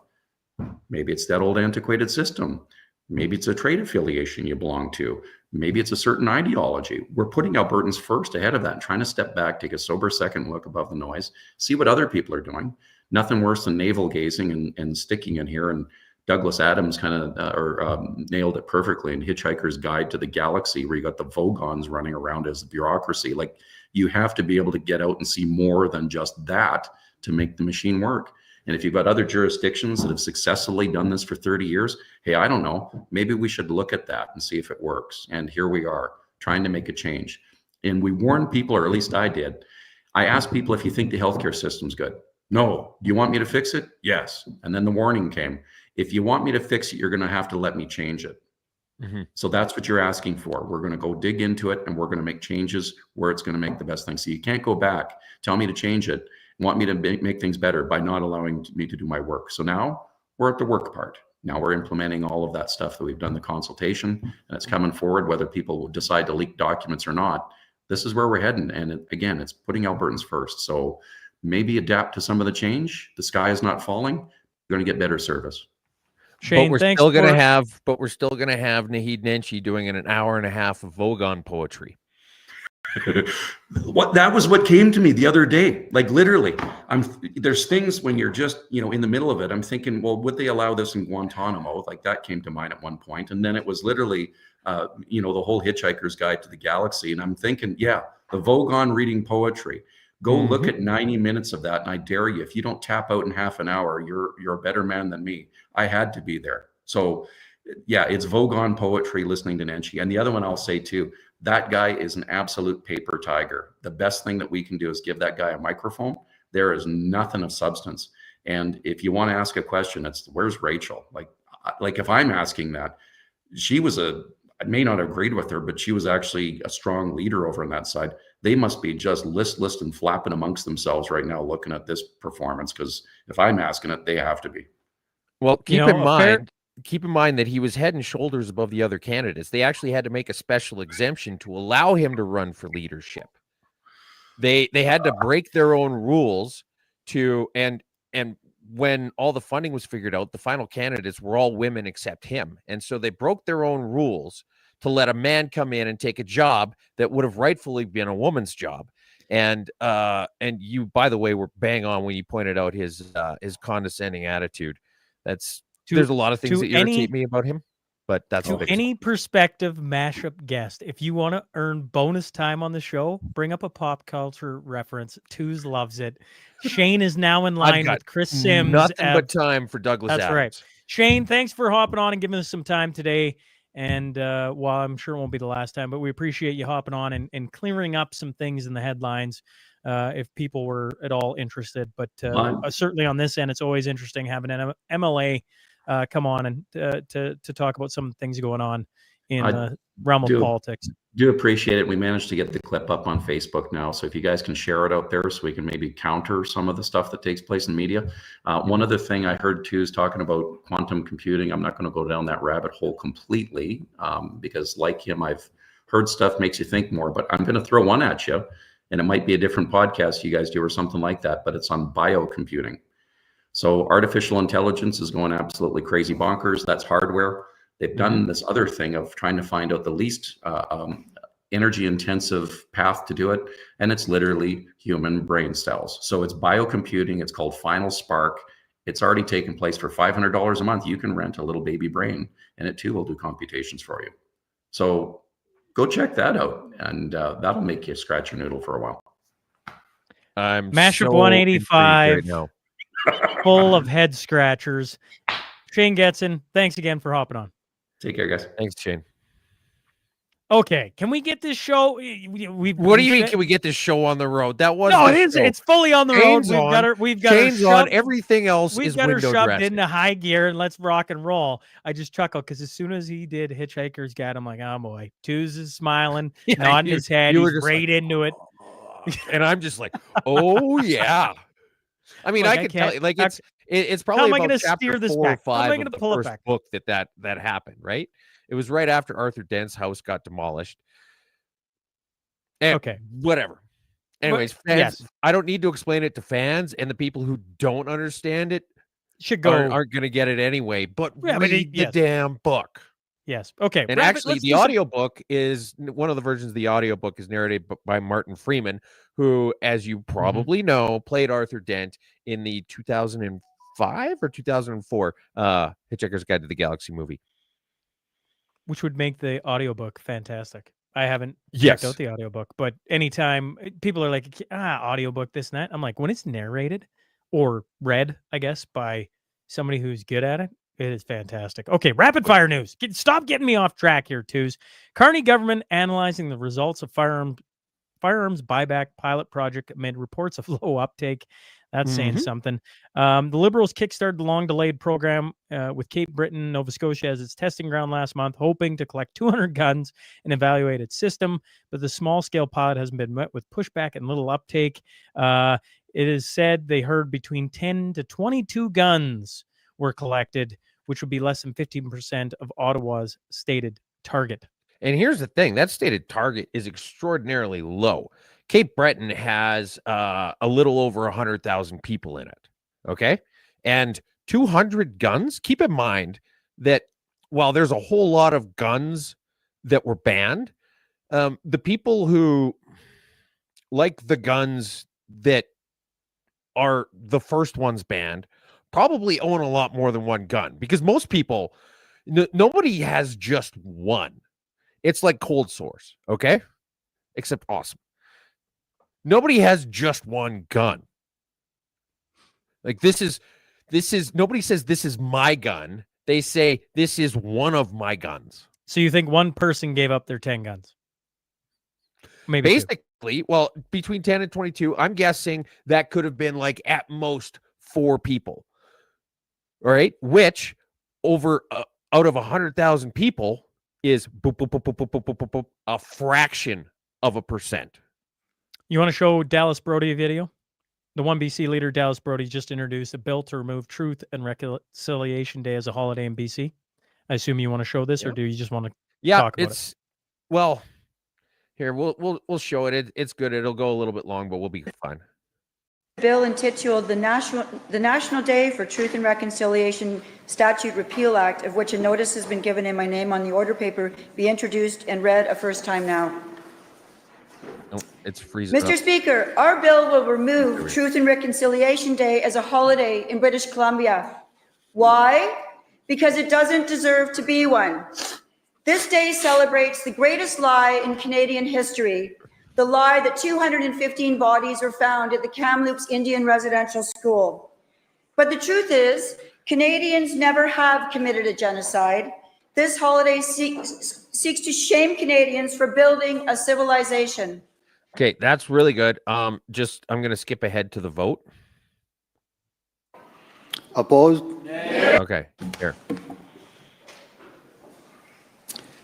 Speaker 5: maybe it's that old antiquated system. Maybe it's a trade affiliation you belong to. Maybe it's a certain ideology. We're putting Albertans first ahead of that and trying to step back, take a sober second look above the noise, see what other people are doing. Nothing worse than navel gazing and sticking in here. And Douglas Adams kind of nailed it perfectly in Hitchhiker's Guide to the Galaxy, where you got the Vogons running around as bureaucracy. Like, you have to be able to get out and see more than just that to make the machine work. And if you've got other jurisdictions that have successfully done this for 30 years, hey, I don't know, maybe we should look at that and see if it works. And here we are trying to make a change. And we warned people, or at least I did. I asked people, if you think the healthcare system's good. No. Do you want me to fix it? Yes. And then the warning came. If you want me to fix it, you're going to have to let me change it. So that's what you're asking for. We're going to go dig into it, and we're going to make changes where it's going to make the best thing. So you can't go back, tell me to change it, want me to make things better by not allowing me to do my work. So now we're at the work part. Now we're implementing all of that stuff that we've done the consultation, and it's coming forward, whether people will decide to leak documents or not. This is where we're heading. And again, it's putting Albertans first. So maybe adapt to some of the change. The sky is not falling. You're going to get better service.
Speaker 4: Shane,
Speaker 3: but
Speaker 4: thanks.
Speaker 3: we're still gonna have Naheed Nenshi doing an hour and a half of Vogon poetry.
Speaker 5: That was what came to me the other day. Like, literally, there's things when you're just in the middle of it. I'm thinking, well, would they allow this in Guantanamo? Like, that came to mind at one point, and then it was literally the whole Hitchhiker's Guide to the Galaxy, and I'm thinking, yeah, the Vogon reading poetry. Go look at 90 minutes of that, and I dare you, if you don't tap out in half an hour, you're a better man than me. I had to be there. So yeah, it's Vogon poetry, listening to Nenshi. And the other one I'll say too, that guy is an absolute paper tiger. The best thing that we can do is give that guy a microphone. There is nothing of substance. And if you want to ask a question, it's, where's Rachel? Like if I'm asking that, I may not have agreed with her, but she was actually a strong leader over on that side. They must be just listless and flapping amongst themselves right now, looking at this performance. Because if I'm asking it, they have to be.
Speaker 3: Well, keep in mind that he was head and shoulders above the other candidates. They actually had to make a special exemption to allow him to run for leadership. They had to break their own rules and when all the funding was figured out, the final candidates were all women except him. And so they broke their own rules to let a man come in and take a job that would have rightfully been a woman's job. And you, by the way, were bang on when you pointed out his condescending attitude. There's a lot of things that irritate me about him, but that's
Speaker 4: to any prospective mashup guest. If you want to earn bonus time on the show, bring up a pop culture reference. Twos loves it. Shane is now in line with Chris Sims.
Speaker 3: Nothing but time for Douglas Adams.
Speaker 4: That's right. Shane, thanks for hopping on and giving us some time today. And while I'm sure it won't be the last time, but we appreciate you hopping on and clearing up some things in the headlines if people were at all interested. But certainly on this end, it's always interesting having an MLA come on and to talk about some things going on in the realm of politics.
Speaker 5: Do appreciate it. We managed to get the clip up on Facebook now, so if you guys can share it out there so we can maybe counter some of the stuff that takes place in media. One other thing I heard too is talking about quantum computing. I'm not going to go down that rabbit hole completely because like him, I've heard stuff makes you think more, but I'm going to throw one at you, and it might be a different podcast you guys do or something like that, but it's on biocomputing. So artificial intelligence is going absolutely crazy bonkers. That's hardware. They've done this other thing of trying to find out the least energy intensive path to do it. And it's literally human brain cells. So it's biocomputing. It's called Final Spark. It's already taken place for $500 a month. You can rent a little baby brain and it too will do computations for you. So go check that out. And that'll make you scratch your noodle for a while.
Speaker 3: I'm
Speaker 4: Mashup
Speaker 3: so
Speaker 4: 185
Speaker 3: right now.
Speaker 4: full of head scratchers. Shane Getson, thanks again for hopping on.
Speaker 5: Take care, guys.
Speaker 3: Thanks, Shane.
Speaker 4: Okay, can we get this show?
Speaker 3: What do you mean? Can we get this show on the road? That was
Speaker 4: no.
Speaker 3: the
Speaker 4: It is.
Speaker 3: show.
Speaker 4: It's fully on the road.
Speaker 3: Chains
Speaker 4: We've
Speaker 3: on,
Speaker 4: got her. We've got her
Speaker 3: chains on.
Speaker 4: shoved.
Speaker 3: Everything else
Speaker 4: We've
Speaker 3: is
Speaker 4: got her
Speaker 3: window
Speaker 4: shoved
Speaker 3: dressing.
Speaker 4: into high gear, and let's rock and roll. I just chuckle because as soon as he did Hitchhiker's Guide, I'm like, oh boy. Twos is smiling,
Speaker 3: Yeah,
Speaker 4: nodding his head.
Speaker 3: you were
Speaker 4: He's
Speaker 3: just
Speaker 4: right into it.
Speaker 3: And I'm just like, oh yeah. I mean,
Speaker 4: Look,
Speaker 3: I could tell you, like it's
Speaker 4: how
Speaker 3: probably
Speaker 4: am I
Speaker 3: about
Speaker 4: gonna
Speaker 3: chapter
Speaker 4: steer this
Speaker 3: 4 or
Speaker 4: back? How am I
Speaker 3: 5
Speaker 4: gonna
Speaker 3: of the
Speaker 4: pull it
Speaker 3: first
Speaker 4: back?
Speaker 3: book that happened, right? It was right after Arthur Dent's house got demolished. And
Speaker 4: Okay.
Speaker 3: whatever. Anyways, fans,
Speaker 4: yes.
Speaker 3: I don't need to explain it to fans, and the people who don't understand it
Speaker 4: Should go.
Speaker 3: aren't going to get it anyway. But
Speaker 4: Yeah, but
Speaker 3: read the damn book.
Speaker 4: Yes. Okay.
Speaker 3: And actually, the audiobook is one of the versions of the audiobook is narrated by Martin Freeman, who, as you probably know, played Arthur Dent in the 2005 or 2004 Hitchhiker's Guide to the Galaxy movie.
Speaker 4: Which would make the audiobook fantastic. I haven't checked out the audiobook, but anytime people are like, audiobook, this and that, I'm like, when it's narrated or read, I guess, by somebody who's good at it, it is fantastic. Okay, rapid fire news. Stop getting me off track here, twos. Kearney government analyzing the results of firearms buyback pilot project amid reports of low uptake. That's saying something. The Liberals kickstarted the long-delayed program with Cape Breton, Nova Scotia as its testing ground last month, hoping to collect 200 guns and evaluate its system. But the small-scale pilot has been met with pushback and little uptake. It is said they heard between 10 to 22 guns were collected, which would be less than 15% of Ottawa's stated target.
Speaker 3: And here's the thing, that stated target is extraordinarily low. Cape Breton has a little over 100,000 people in it, okay? And 200 guns, keep in mind that while there's a whole lot of guns that were banned, the people who like the guns that are the first ones banned probably own a lot more than one gun, because most people, nobody has just one. It's like cold sores, okay? Except awesome. Nobody has just one gun. Like this is nobody says this is my gun. They say this is one of my guns.
Speaker 4: So you think one person gave up their 10 guns? Maybe
Speaker 3: basically, well, between 10 and 22, I'm guessing that could have been like at most 4 people. All right, which over out of 100,000 people is a fraction of a percent.
Speaker 4: You want to show Dallas Brody a video? The 1BC leader, Dallas Brody, just introduced a bill to remove Truth and Reconciliation Day as a holiday in BC. I assume you want to show this, or do you just want to talk about it?
Speaker 3: Well, here, we'll show it. It's good. It'll go a little bit long, but we'll be fine.
Speaker 6: Bill entitled the National Day for Truth and Reconciliation Statute Repeal Act, of which a notice has been given in my name on the order paper, be introduced and read a first time now.
Speaker 3: No, it's freezing.
Speaker 6: Mr. Speaker, our bill will remove Truth and Reconciliation Day as a holiday in British Columbia. Why? Because it doesn't deserve to be one. This day celebrates the greatest lie in Canadian history, the lie that 215 bodies were found at the Kamloops Indian Residential School. But the truth is, Canadians never have committed a genocide. This holiday seeks to shame Canadians for building a civilization.
Speaker 3: Okay, that's really good. I'm going to skip ahead to the vote.
Speaker 7: Opposed?
Speaker 3: Okay, here.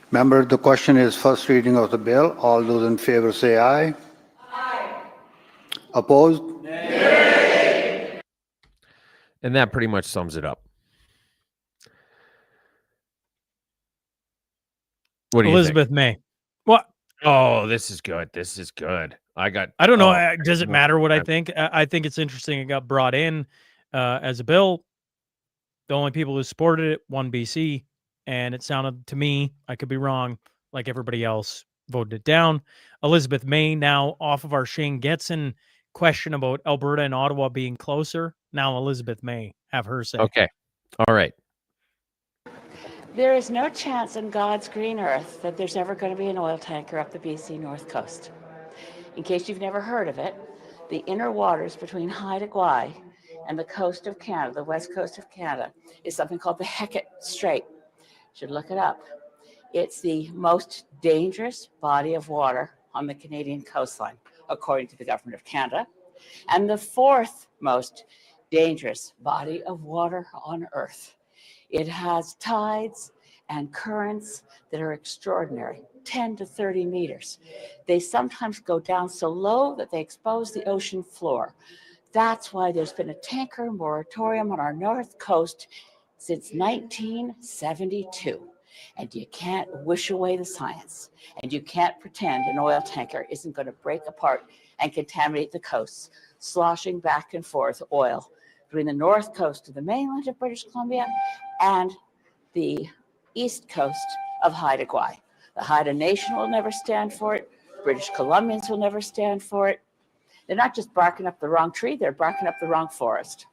Speaker 7: Member, the question is first reading of the bill. All those in favor say aye. Aye. Opposed?
Speaker 3: Nay. And that pretty much sums it up. What do you
Speaker 4: Elizabeth
Speaker 3: think?
Speaker 4: May. What?
Speaker 3: Oh, this is good. This is good. I don't
Speaker 4: know. Does it matter what I think? I think it's interesting it got brought in as a bill. The only people who supported it, 1BC, and it sounded to me, I could be wrong, like everybody else voted it down. Elizabeth May now off of our Shane Getson question about Alberta and Ottawa being closer. Now Elizabeth May have her say.
Speaker 3: Okay. All right.
Speaker 8: There is no chance in God's green earth that there's ever going to be an oil tanker up the BC North Coast. In case you've never heard of it, the inner waters between Haida Gwaii and the coast of Canada, the west coast of Canada, is something called the Hecate Strait. You should look it up. It's the most dangerous body of water on the Canadian coastline, according to the Government of Canada, and the fourth most dangerous body of water on Earth. It has tides and currents that are extraordinary, 10 to 30 meters. They sometimes go down so low that they expose the ocean floor. That's why there's been a tanker moratorium on our north coast since 1972. And you can't wish away the science. And you can't pretend an oil tanker isn't going to break apart and contaminate the coasts, sloshing back and forth oil between the north coast of the mainland of British Columbia and the east coast of Haida Gwaii. The Haida Nation will never stand for it. British Columbians will never stand for it. They're not just barking up the wrong tree, they're barking up the wrong forest.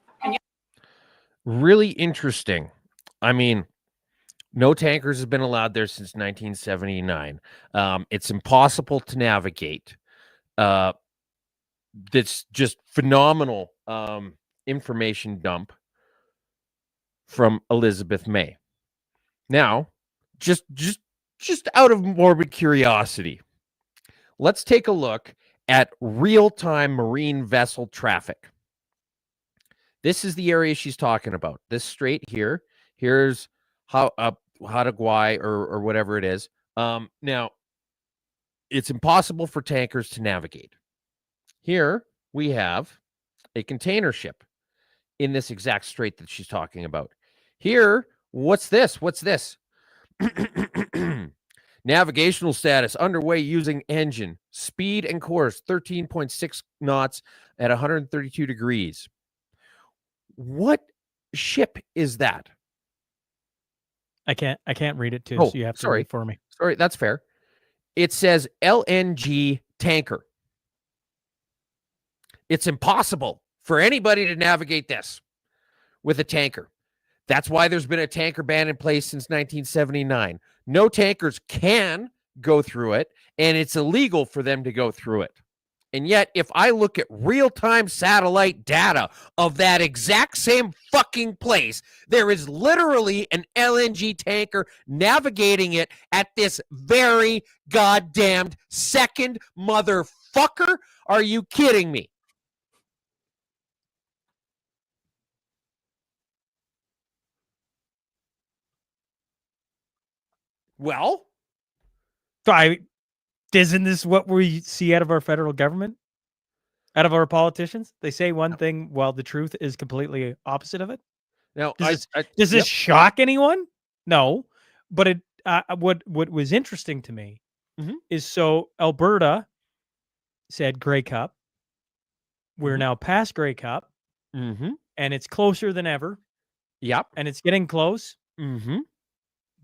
Speaker 3: Really interesting. I mean, no tankers have been allowed there since 1979. It's impossible to navigate. That's just phenomenal information dump from Elizabeth May. Now, just out of morbid curiosity, let's take a look at real-time marine vessel traffic. This is the area she's talking about. This strait here. Here's Haida Gwaii or whatever it is. Now, it's impossible for tankers to navigate. Here we have a container ship in this exact strait that she's talking about. Here, what's this? What's this? Navigational status underway using engine. Speed and course 13.6 knots at 132 degrees. What ship is that?
Speaker 4: I can't read it too,
Speaker 3: Oh,
Speaker 4: so you have to
Speaker 3: sorry.
Speaker 4: read it for me.
Speaker 3: Sorry, that's fair. It says LNG tanker. It's impossible for anybody to navigate this with a tanker. That's why there's been a tanker ban in place since 1979. No tankers can go through it, and it's illegal for them to go through it. And yet, if I look at real-time satellite data of that exact same fucking place, there is literally an LNG tanker navigating it at this very goddamned second, motherfucker. Are you kidding me? Well,
Speaker 4: Isn't this what we see out of our federal government? Out of our politicians? They say one thing while the truth is completely opposite of it.
Speaker 3: now
Speaker 4: Does this shock anyone? No. But it what was interesting to me is so Alberta said Grey Cup. We're now past Grey Cup. And it's closer than ever.
Speaker 3: Yep.
Speaker 4: And it's getting close.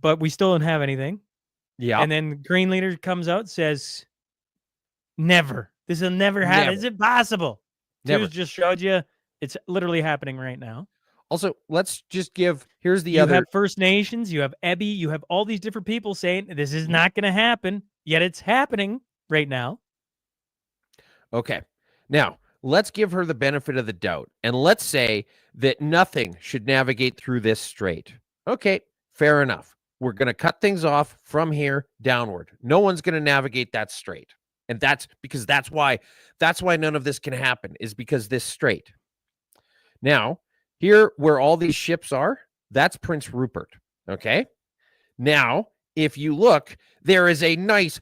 Speaker 4: But we still don't have anything.
Speaker 3: Yeah.
Speaker 4: And then Green Leader comes out and says, never. This will never happen. Is it possible?
Speaker 3: Never.
Speaker 4: News just showed you it's literally happening right now.
Speaker 3: Also, let's just here's the
Speaker 4: you
Speaker 3: other.
Speaker 4: You have First Nations, you have Ebby, you have all these different people saying this is not going to happen, yet it's happening right now.
Speaker 3: Okay. Now, let's give her the benefit of the doubt, and let's say that nothing should navigate through this strait. Okay, fair enough. We're going to cut things off from here downward. No one's going to navigate that strait. And that's why none of this can happen, is because this strait. Now, here where all these ships are, that's Prince Rupert. Okay. Now, if you look, there is a nice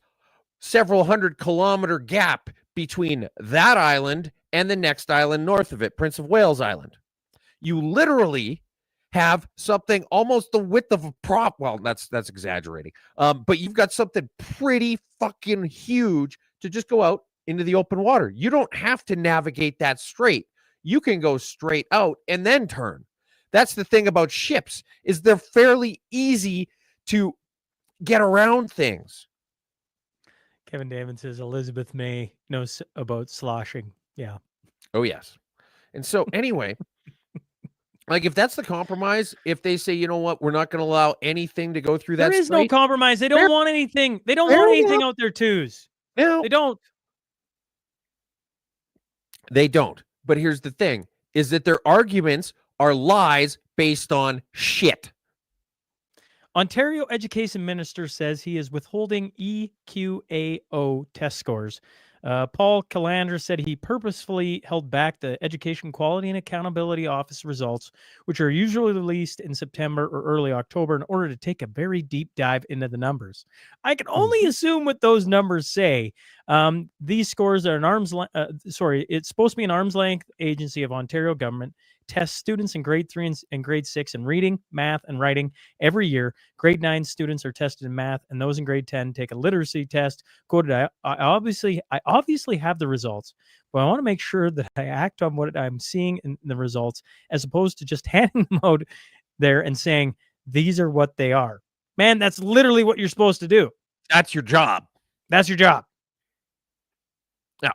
Speaker 3: several 100-kilometer gap between that island and the next island north of it, Prince of Wales Island. You literally have something almost the width of a prop. Well, that's exaggerating. But you've got something pretty fucking huge to just go out into the open water. You don't have to navigate that straight. You can go straight out and then turn. That's the thing about ships, is they're fairly easy to get around things.
Speaker 4: Kevin Damon says Elizabeth May knows about sloshing. Yeah.
Speaker 3: Oh, yes. And so anyway, like if that's the compromise, if they say, you know what, we're not going to allow anything to go through that
Speaker 4: There is no compromise. They don't want anything. They don't want anything out there, twos.
Speaker 3: No.
Speaker 4: They don't.
Speaker 3: They don't. But here's the thing, is that their arguments are lies based on shit.
Speaker 4: Ontario Education Minister says he is withholding EQAO test scores. Paul Calandra said he purposefully held back the Education Quality and Accountability Office results, which are usually released in September or early October, in order to take a very deep dive into the numbers. I can only assume what those numbers say. These scores are it's supposed to be an arm's length agency of Ontario government. Tests students in grade 3 and grade 6 in reading, math, and writing every year. Grade 9 students are tested in math, and those in grade 10 take a literacy test. Quoted, I obviously have the results, but I want to make sure that I act on what I'm seeing in the results, as opposed to just handing them out there and saying, these are what they are. Man, that's literally what you're supposed to do.
Speaker 3: That's your job.
Speaker 4: That's your job.
Speaker 3: Yeah.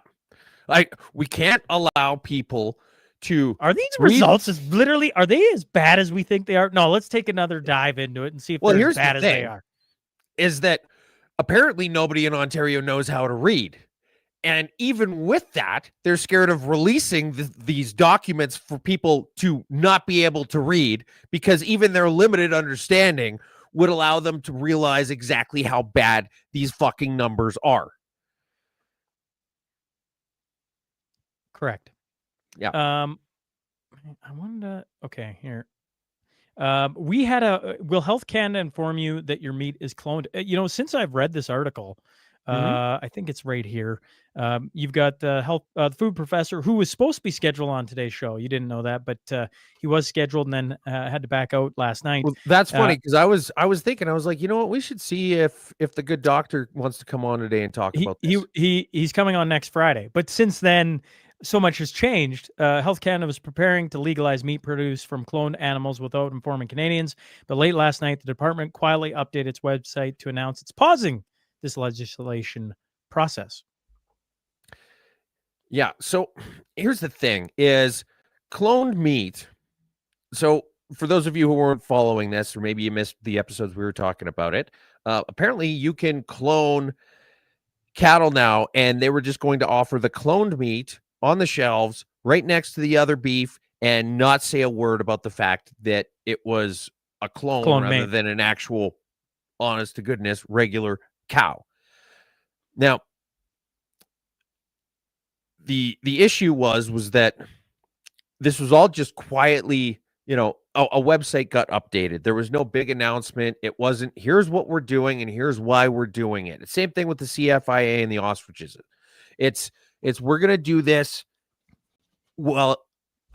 Speaker 3: Like, we can't allow people to...
Speaker 4: Are these results are they as bad as we think they are? No, let's take another dive into it and see if they're as bad as they are.
Speaker 3: Is that apparently nobody in Ontario knows how to read. And even with that, they're scared of releasing these documents for people to not be able to read, because even their limited understanding would allow them to realize exactly how bad these fucking numbers are.
Speaker 4: Correct.
Speaker 3: Yeah.
Speaker 4: I wanted to, okay, here. We had will Health Canada inform you that your meat is cloned? Since I've read this article, I think it's right here. You've got the food professor who was supposed to be scheduled on today's show. You didn't know that, but he was scheduled and then had to back out last night.
Speaker 3: Well, that's funny, because I was thinking, I was like, you know what, we should see if the good doctor wants to come on today and talk about this.
Speaker 4: He's coming on next Friday, but since then, so much has changed. Health Canada was preparing to legalize meat produced from cloned animals without informing Canadians. But late last night, the department quietly updated its website to announce it's pausing this legislation process.
Speaker 3: Yeah. So here's the thing: is cloned meat. So for those of you who weren't following this, or maybe you missed the episodes we were talking about it, apparently you can clone cattle now, and they were just going to offer the cloned meat on the shelves right next to the other beef and not say a word about the fact that it was a clone rather than an actual, honest to goodness, regular cow. Now, the issue was that this was all just quietly, a website got updated. There was no big announcement. It wasn't, here's what we're doing and here's why we're doing it. Same thing with the CFIA and the ostriches. It's we're going to do this while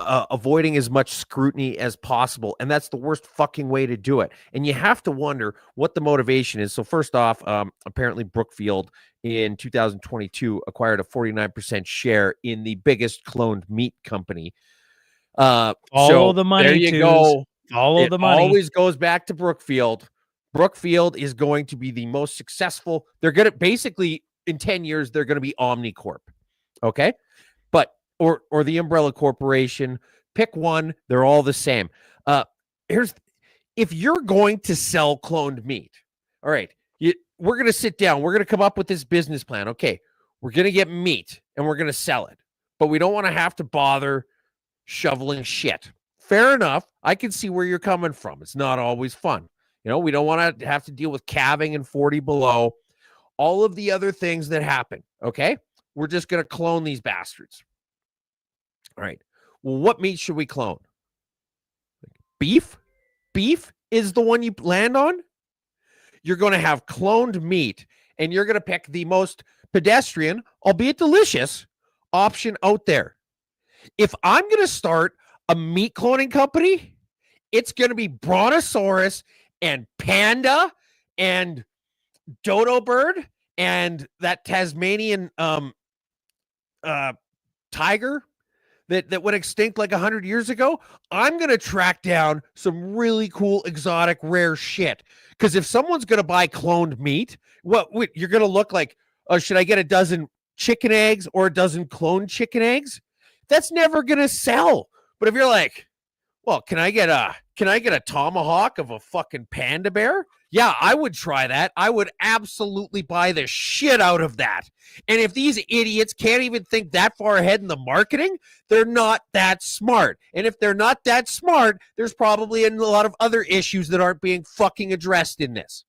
Speaker 3: avoiding as much scrutiny as possible. And that's the worst fucking way to do it. And you have to wonder what the motivation is. So first off, apparently Brookfield in 2022 acquired a 49% share in the biggest cloned meat company.
Speaker 4: Follow the money.
Speaker 3: There you go.
Speaker 4: Follow the money.
Speaker 3: Always goes back to Brookfield. Brookfield is going to be the most successful. They're going to basically, in 10 years, they're going to be Omnicorp. Okay. But, or the Umbrella Corporation, pick one. They're all the same. If you're going to sell cloned meat, all right, we're going to sit down. We're going to come up with this business plan. Okay. We're going to get meat and we're going to sell it, but we don't want to have to bother shoveling shit. Fair enough. I can see where you're coming from. It's not always fun. We don't want to have to deal with calving and 40 below, all of the other things that happen. Okay. We're just going to clone these bastards. All right. Well, what meat should we clone? Beef? Beef is the one you land on? You're going to have cloned meat, and you're going to pick the most pedestrian, albeit delicious, option out there. If I'm going to start a meat cloning company, it's going to be Brontosaurus and Panda and Dodo bird and that Tasmanian tiger that went extinct like 100 years ago. I'm going to track down some really cool, exotic, rare shit. Because if someone's going to buy cloned meat, you're going to look like, oh, should I get a dozen chicken eggs or a dozen cloned chicken eggs? That's never going to sell. But if you're like, Well, can I get a tomahawk of a fucking panda bear? Yeah, I would try that. I would absolutely buy the shit out of that. And if these idiots can't even think that far ahead in the marketing, they're not that smart. And if they're not that smart, there's probably a lot of other issues that aren't being fucking addressed in this.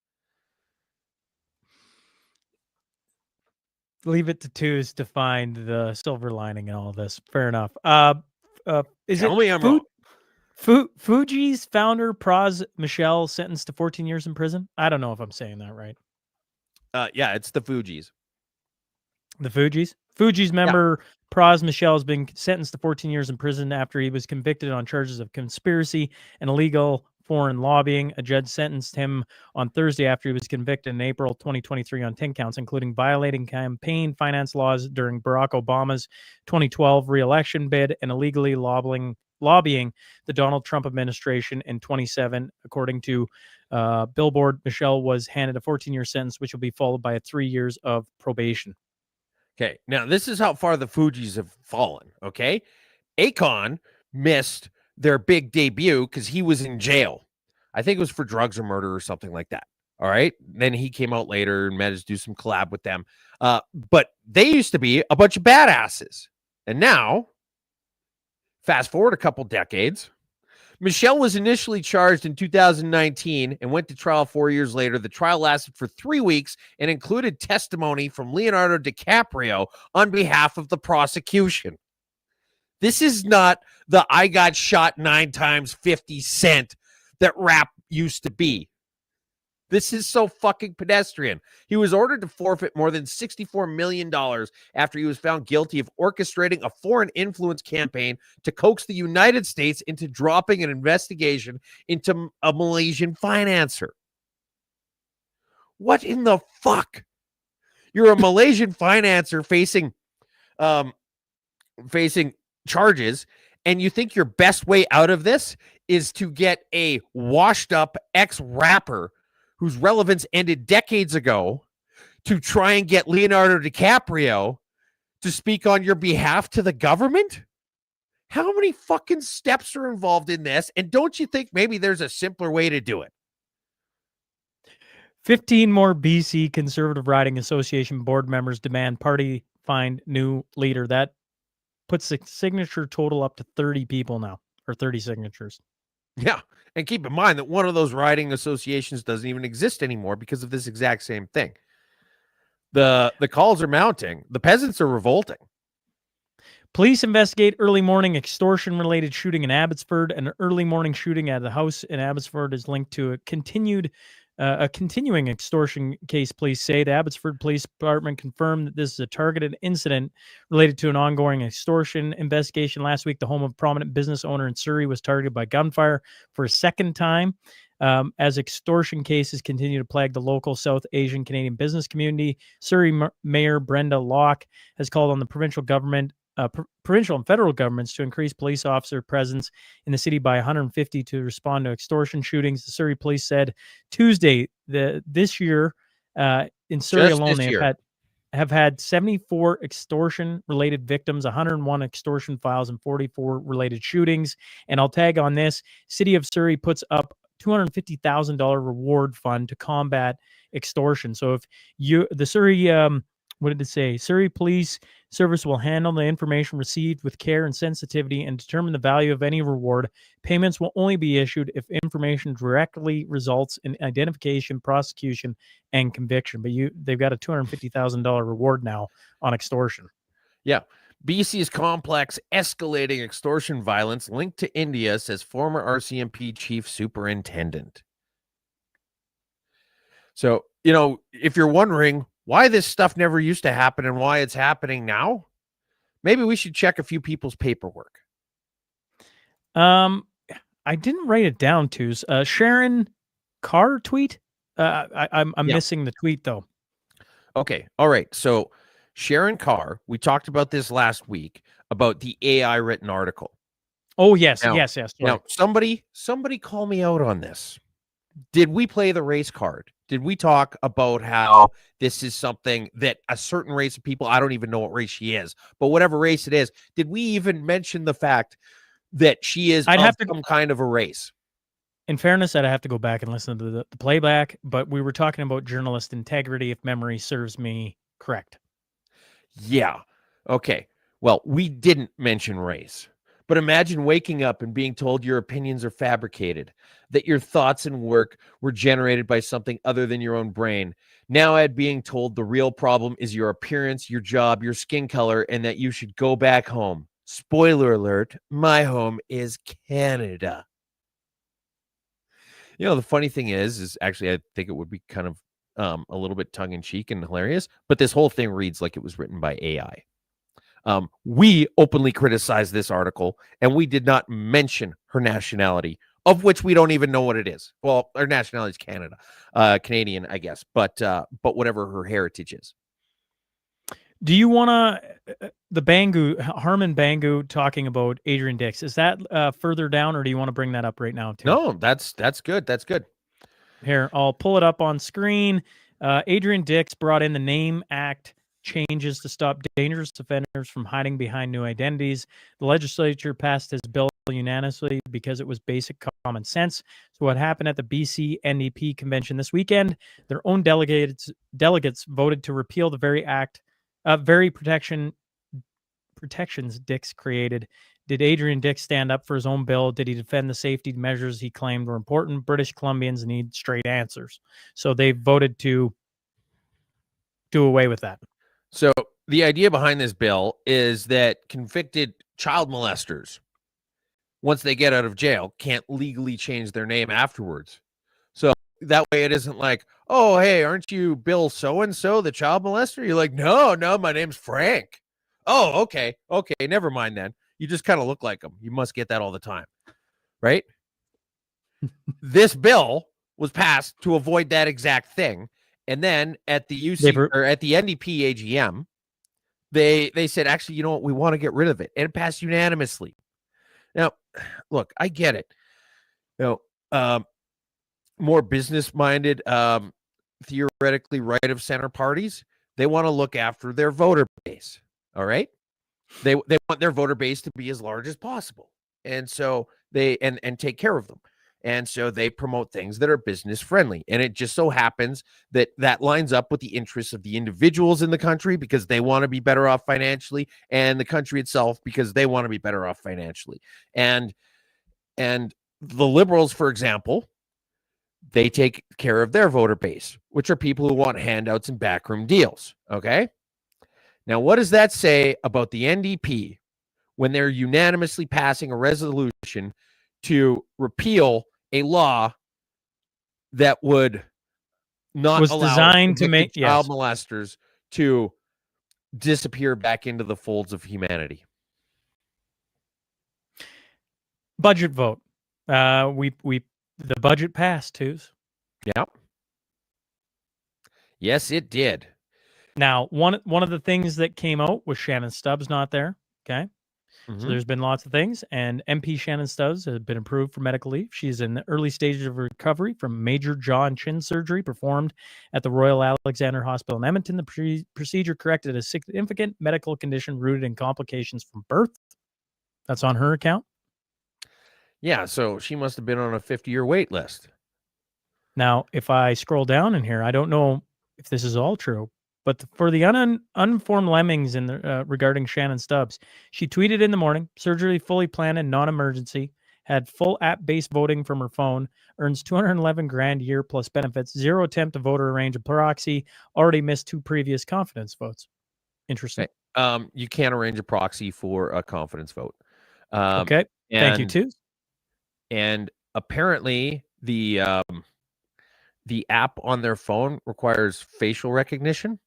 Speaker 4: Leave it to twos to find the silver lining in all of this. Fair enough. Is
Speaker 3: Tell
Speaker 4: it
Speaker 3: me I'm wrong.
Speaker 4: Fuji's founder, Praz Michel, sentenced to 14 years in prison? I don't know if I'm saying that right.
Speaker 3: Yeah, it's the Fugees.
Speaker 4: The Fugees? Fugees member Praz Michel has been sentenced to 14 years in prison after he was convicted on charges of conspiracy and illegal foreign lobbying. A judge sentenced him on Thursday after he was convicted in April 2023 on 10 counts, including violating campaign finance laws during Barack Obama's 2012 re-election bid and illegally lobbying the Donald Trump administration in 2017. According to Billboard, Michelle was handed a 14-year sentence, which will be followed by 3 years of probation.
Speaker 3: Okay, now this is how far the Fugees have fallen, okay? Akon missed their big debut because he was in jail. I think it was for drugs or murder or something like that, all right? Then he came out later and managed to do some collab with them. But they used to be a bunch of badasses. And now, fast forward a couple decades, Michelle was initially charged in 2019 and went to trial 4 years later. The trial lasted for 3 weeks and included testimony from Leonardo DiCaprio on behalf of the prosecution. This is not the I got shot 9 times 50 cent that rap used to be. This is so fucking pedestrian. He was ordered to forfeit more than $64 million after he was found guilty of orchestrating a foreign influence campaign to coax the United States into dropping an investigation into a Malaysian financer. What in the fuck? You're a Malaysian financer facing charges, and you think your best way out of this is to get a washed up ex-rapper whose relevance ended decades ago to try and get Leonardo DiCaprio to speak on your behalf to the government? How many fucking steps are involved in this? And don't you think maybe there's a simpler way to do it?
Speaker 4: 15 more BC Conservative Riding Association board members demand party find new leader. That puts the signature total up to 30 people now, or 30 signatures.
Speaker 3: Yeah. And keep in mind that one of those riding associations doesn't even exist anymore because of this exact same thing. The calls are mounting. The peasants are revolting.
Speaker 4: Police investigate early morning extortion-related shooting in Abbotsford. An early morning shooting at a house in Abbotsford is linked to a continuing extortion case. Police say the Abbotsford Police Department confirmed that this is a targeted incident related to an ongoing extortion investigation. Last week, the home of prominent business owner in Surrey was targeted by gunfire for a second time. As extortion cases continue to plague the local South Asian Canadian business community, Surrey Mayor Brenda Locke has called on the provincial and federal governments to increase police officer presence in the city by 150 to respond to extortion shootings. The Surrey police said Tuesday this year in Surrey alone they have had 74 extortion-related victims, 101 extortion files, and 44 related shootings. And I'll tag on this: City of Surrey puts up $250,000 reward fund to combat extortion. So if the Surrey what did it say? Surrey Police Service will handle the information received with care and sensitivity and determine the value of any reward. Payments will only be issued if information directly results in identification, prosecution, and conviction. But they've got a $250,000 reward now on extortion.
Speaker 3: Yeah. BC's complex escalating extortion violence linked to India, says former RCMP chief superintendent. So, if you're wondering why this stuff never used to happen and why it's happening now, maybe we should check a few people's paperwork.
Speaker 4: I didn't write it down, Twos. Sharon Carr tweet? I'm missing the tweet, though.
Speaker 3: Okay. All right. So Sharon Carr, we talked about this last week about the AI written article.
Speaker 4: Oh, yes.
Speaker 3: Now,
Speaker 4: Yes.
Speaker 3: Now, somebody call me out on this. Did we play the race card? Did we talk about how this is something that a certain race of people, I don't even know what race she is, but whatever race it is, did we even mention the fact that she is
Speaker 4: I'd
Speaker 3: of
Speaker 4: have to-
Speaker 3: some kind of a race.
Speaker 4: In fairness, I'd have to go back and listen to the playback, but we were talking about journalist integrity, if memory serves me correct.
Speaker 3: Yeah. Okay. Well, we didn't mention race, but imagine waking up and being told your opinions are fabricated, that your thoughts and work were generated by something other than your own brain. Now add being told the real problem is your appearance, your job, your skin color, and that you should go back home. Spoiler alert, my home is Canada. You know, the funny thing is actually, I think it would be kind of a little bit tongue in cheek and hilarious, but this whole thing reads like it was written by AI. We openly criticized this article, and we did not mention her nationality, of which we don't even know what it is. Well, her nationality is Canadian, I guess, but whatever her heritage is.
Speaker 4: Do you want to the Harmon Bangu talking about Adrian Dix? Is that further down, or do you want to bring that up right now too?
Speaker 3: No, that's good. That's good.
Speaker 4: Here, I'll pull it up on screen. Adrian Dix brought in the Name Act changes to stop dangerous offenders from hiding behind new identities. The legislature passed his bill unanimously because it was basic common sense. So what happened at the BC NDP convention this weekend? Their own delegates voted to repeal the very protections Dix created. Did Adrian Dix stand up for his own bill? Did he defend the safety measures he claimed were important? British Columbians need straight answers. So they voted to do away with that.
Speaker 3: So the idea behind this bill is that convicted child molesters, once they get out of jail, can't legally change their name afterwards. So that way it isn't like, oh, hey, aren't you Bill so-and-so, the child molester? You're like, no, my name's Frank. Oh, okay, never mind then. You just kind of look like him. You must get that all the time, right? This bill was passed to avoid that exact thing. And then at the or at the NDP AGM, they said, actually, you know what? We want to get rid of it. And it passed unanimously. Now, look, I get it. You know, more business-minded, theoretically right-of-center parties, they want to look after their voter base, all right? They want their voter base to be as large as possible. And so they and take care of them. And so they promote things that are business friendly. And it just so happens that that lines up with the interests of the individuals in the country because they want to be better off financially, and the country itself because they want to be better off financially. And the Liberals, for example, they take care of their voter base, which are people who want handouts and backroom deals. Okay. Now, what does that say about the NDP when they're unanimously passing a resolution to repeal a law that would not
Speaker 4: was
Speaker 3: allow
Speaker 4: designed to make
Speaker 3: child molesters to disappear back into the folds of humanity?
Speaker 4: Budget vote. The budget passed, Twos.
Speaker 3: Yep. Yes, it did.
Speaker 4: Now, one of the things that came out was Shannon Stubbs not there. Okay. So there's been lots of things, and MP Shannon Stubbs has been approved for medical leave. She's in the early stages of recovery from major jaw and chin surgery performed at the Royal Alexander Hospital in Edmonton. The procedure corrected a significant medical condition rooted in complications from birth. That's on her account.
Speaker 3: Yeah, so she must have been on a 50-year wait list.
Speaker 4: Now, if I scroll down in here, I don't know if this is all true, but for the uninformed lemmings regarding Shannon Stubbs, she tweeted in the morning, surgery fully planned and non-emergency, had full app-based voting from her phone, earns $211,000 a year plus benefits, 0 attempt to vote or arrange a proxy, already missed 2 previous confidence votes. Interesting.
Speaker 3: You can't arrange a proxy for a confidence vote.
Speaker 4: Okay. Thank you, too.
Speaker 3: And apparently the app on their phone requires facial recognition.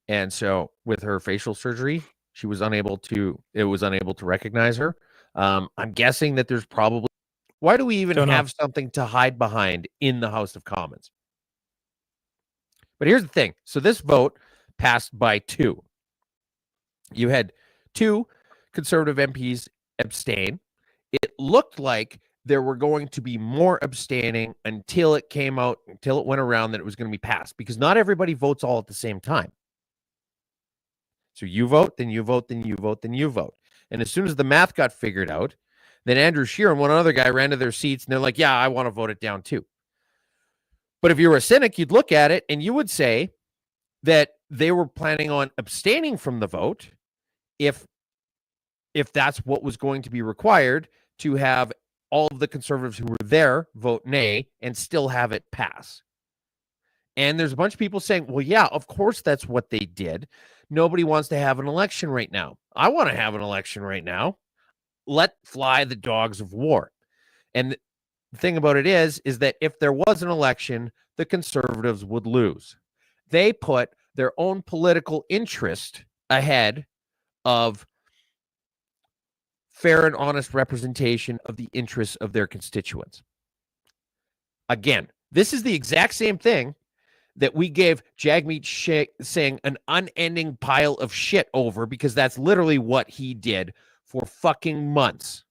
Speaker 3: And so with her facial surgery, it was unable to recognize her. I'm guessing that there's probably, why do we even have something to hide behind in the House of Commons? But here's the thing. So this vote passed by 2. You had 2 Conservative MPs abstain. It looked like there were going to be more abstaining until it went around that it was going to be passed, because not everybody votes all at the same time. So you vote, then you vote, then you vote, then you vote. And as soon as the math got figured out, then Andrew Scheer and one other guy ran to their seats and they're like, yeah, I want to vote it down too. But if you were a cynic, you'd look at it and you would say that they were planning on abstaining from the vote if that's what was going to be required to have all of the conservatives who were there vote nay and still have it pass. And there's a bunch of people saying, well, yeah, of course that's what they did. Nobody wants to have an election right now. I want to have an election right now. Let fly the dogs of war. And the thing about it is that if there was an election, the conservatives would lose. They put their own political interest ahead of fair and honest representation of the interests of their constituents. Again, this is the exact same thing that we gave Jagmeet Singh an unending pile of shit over, because that's literally what he did for fucking months.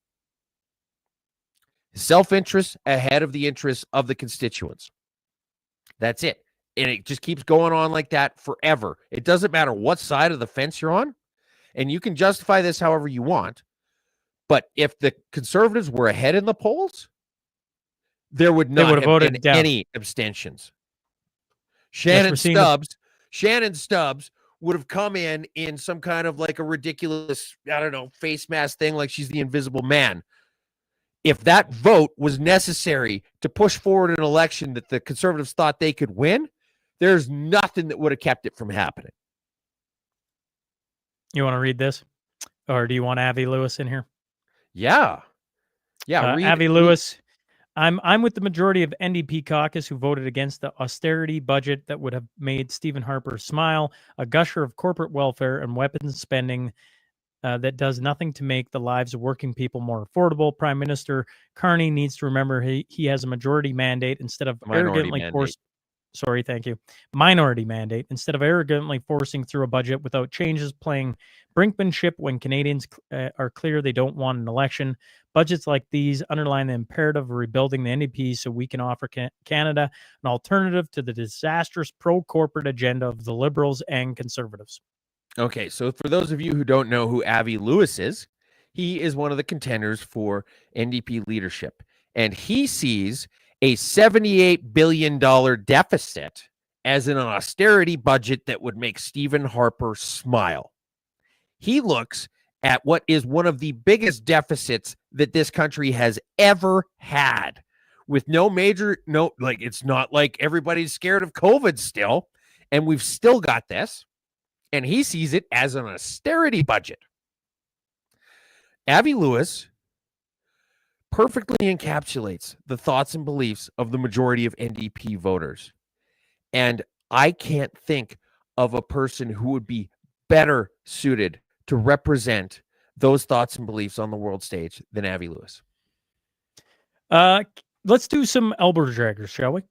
Speaker 3: Self-interest ahead of the interests of the constituents. That's it. And it just keeps going on like that forever. It doesn't matter what side of the fence you're on, and you can justify this however you want. But if the conservatives were ahead in the polls, there would not have been any abstentions. Shannon Stubbs would have come in some kind of like a ridiculous, I don't know, face mask thing, like she's the Invisible Man. If that vote was necessary to push forward an election that the conservatives thought they could win, there's nothing that would have kept it from happening.
Speaker 4: You want to read this? Or do you want Avi Lewis in here?
Speaker 3: Yeah.
Speaker 4: Avi Lewis. I'm with the majority of NDP caucus who voted against the austerity budget that would have made Stephen Harper smile, a gusher of corporate welfare and weapons spending that does nothing to make the lives of working people more affordable. Prime Minister Carney needs to remember he has a majority mandate instead of arrogantly forced. Sorry, thank you. Minority mandate instead of arrogantly forcing through a budget without changes, playing brinkmanship when Canadians are clear they don't want an election. Budgets like these underline the imperative of rebuilding the NDP so we can offer Canada an alternative to the disastrous pro-corporate agenda of the Liberals and Conservatives.
Speaker 3: Okay, so for those of you who don't know who Avi Lewis is, he is one of the contenders for NDP leadership, and he sees a $78 billion deficit as an austerity budget that would make Stephen Harper smile. He looks at what is one of the biggest deficits that this country has ever had, with it's not like everybody's scared of COVID still, and we've still got this, and he sees it as an austerity budget. Avi Lewis perfectly encapsulates the thoughts and beliefs of the majority of NDP voters. And I can't think of a person who would be better suited to represent those thoughts and beliefs on the world stage than Avi Lewis.
Speaker 4: Let's do some elbow draggers, shall we?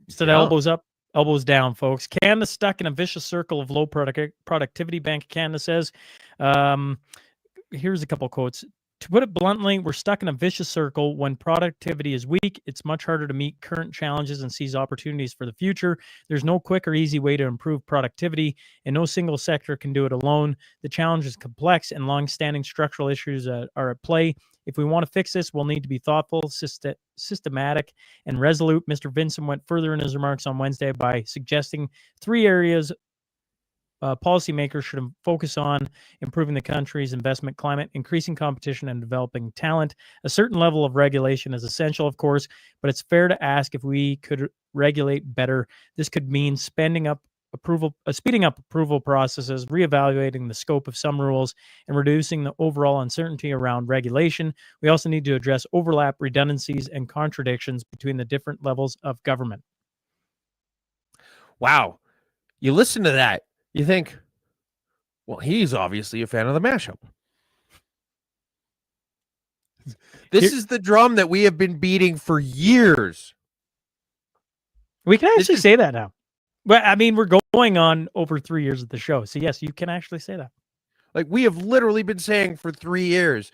Speaker 4: Instead of elbows up, elbows down, folks. Canada stuck in a vicious circle of low productivity, Bank of Canada says. Here's a couple quotes. To put it bluntly, we're stuck in a vicious circle. When productivity is weak, it's much harder to meet current challenges and seize opportunities for the future. There's no quick or easy way to improve productivity, and no single sector can do it alone. The challenge is complex, and long-standing structural issues are at play. If we want to fix this, we'll need to be thoughtful, systematic, and resolute. Mr. Vincent went further in his remarks on Wednesday by suggesting 3 areas policymakers should focus on: improving the country's investment climate, increasing competition, and developing talent. A certain level of regulation is essential, of course, but it's fair to ask if we could regulate better. This could mean speeding up approval processes, reevaluating the scope of some rules, and reducing the overall uncertainty around regulation. We also need to address overlap, redundancies, and contradictions between the different levels of government.
Speaker 3: Wow. You listen to that, you think, well, he's obviously a fan of the mashup. This is the drum that we have been beating for years.
Speaker 4: We can actually say that now. Well, I mean, we're going on over 3 years of the show. So yes, you can actually say that.
Speaker 3: Like, we have literally been saying for 3 years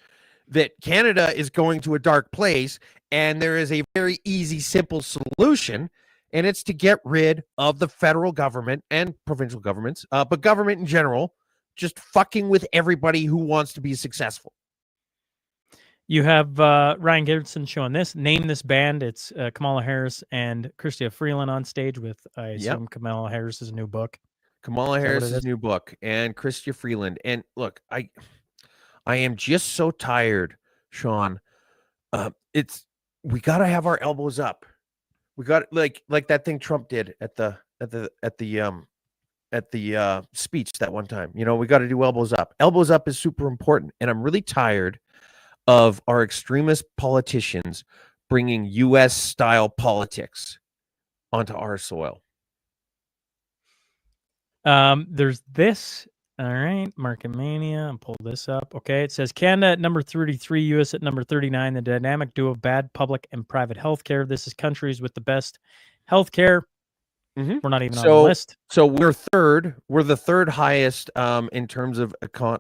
Speaker 3: that Canada is going to a dark place, and there is a very easy, simple solution, and it's to get rid of the federal government and provincial governments, but government in general, just fucking with everybody who wants to be successful.
Speaker 4: You have Ryan Gibson showing this. Name this band. It's Kamala Harris and Chrystia Freeland on stage with, I assume, Kamala Harris's new book.
Speaker 3: Kamala Harris's new book and Chrystia Freeland. And look, I am just so tired, Sean. We got to have our elbows up. We got like that thing Trump did at the speech that one time. You know, we got to do elbows up. Elbows up is super important, and I'm really tired of our extremist politicians bringing U.S. style politics onto our soil.
Speaker 4: There's this. All right, Market Mania. I'll pull this up. Okay, it says Canada at number 33, U.S. at number 39. The dynamic duo of bad public and private healthcare. This is countries with the best healthcare. We're not even on the list.
Speaker 3: So we're third. We're the third highest in terms of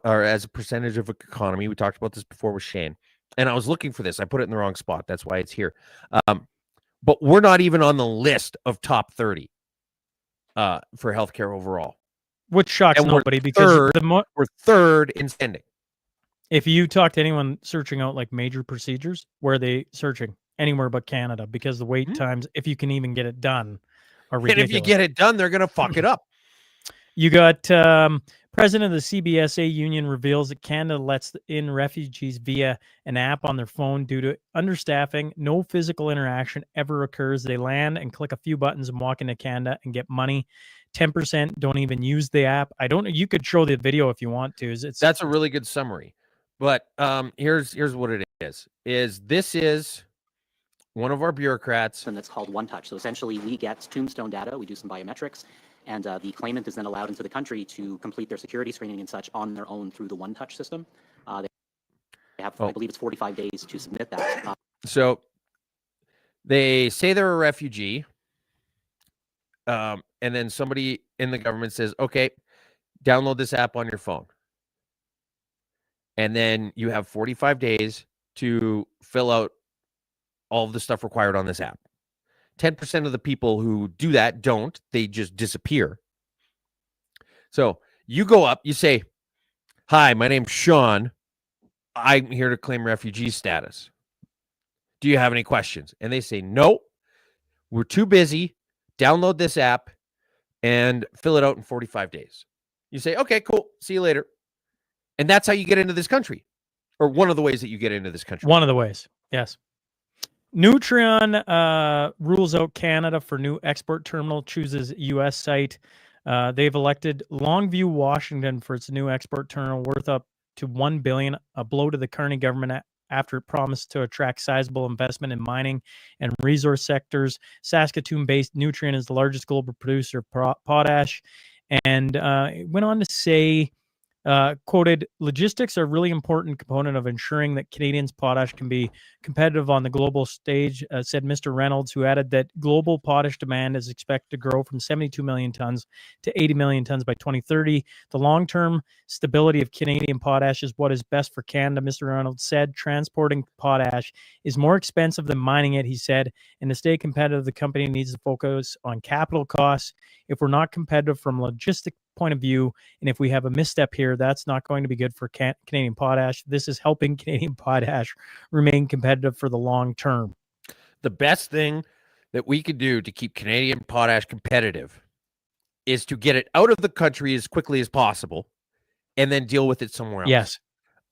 Speaker 3: or as a percentage of economy. We talked about this before with Shane, and I was looking for this. I put it in the wrong spot. That's why it's here. But we're not even on the list of top 30 for healthcare overall.
Speaker 4: Which shocks nobody because
Speaker 3: we're third in spending.
Speaker 4: If you talk to anyone searching out like major procedures, where are they searching? Anywhere but Canada, because the wait times, if you can even get it done, are ridiculous.
Speaker 3: And if you get it done, they're going to fuck it up.
Speaker 4: You got president of the CBSA union reveals that Canada lets in refugees via an app on their phone due to understaffing. No physical interaction ever occurs. They land and click a few buttons and walk into Canada and get money. 10% don't even use the app. I don't know. You could show the video if you want to.
Speaker 3: That's a really good summary. But here's what it is. This is one of our bureaucrats.
Speaker 9: And that's called One Touch. So essentially we get tombstone data. We do some biometrics. And the claimant is then allowed into the country to complete their security screening and such on their own through the One Touch system. They have, I believe it's 45 days to submit that.
Speaker 3: So they say they're a refugee. And then somebody in the government says, okay, download this app on your phone. And then you have 45 days to fill out all of the stuff required on this app. 10% of the people who do that don't. They just disappear. So you go up, you say, hi, my name's Sean. I'm here to claim refugee status. Do you have any questions? And they say, no, we're too busy. Download this app and fill it out in 45 days. You say, okay, cool. See you later. And that's how you get into this country, or one of the ways that you get into this country.
Speaker 4: One of the ways. Yes. Nutrien rules out Canada for new export terminal, chooses U.S. site. They've elected Longview, Washington for its new export terminal worth up to $1 billion, a blow to the Carney government after it promised to attract sizable investment in mining and resource sectors. Saskatoon-based Nutrien is the largest global producer of potash. And it went on to say, quoted, logistics are a really important component of ensuring that Canadians' potash can be competitive on the global stage, said Mr. Reynolds, who added that global potash demand is expected to grow from 72 million tons to 80 million tons by 2030. The long-term stability of Canadian potash is what is best for Canada, Mr. Reynolds said. Transporting potash is more expensive than mining it, he said, and to stay competitive, the company needs to focus on capital costs. If we're not competitive from a logistic point of view, and if we have a misstep here, that's not going to be good for Canadian potash. This is helping Canadian potash remain competitive for the long term.
Speaker 3: The best thing that we could do to keep Canadian potash competitive is to get it out of the country as quickly as possible and then deal with it somewhere else.
Speaker 4: Yes,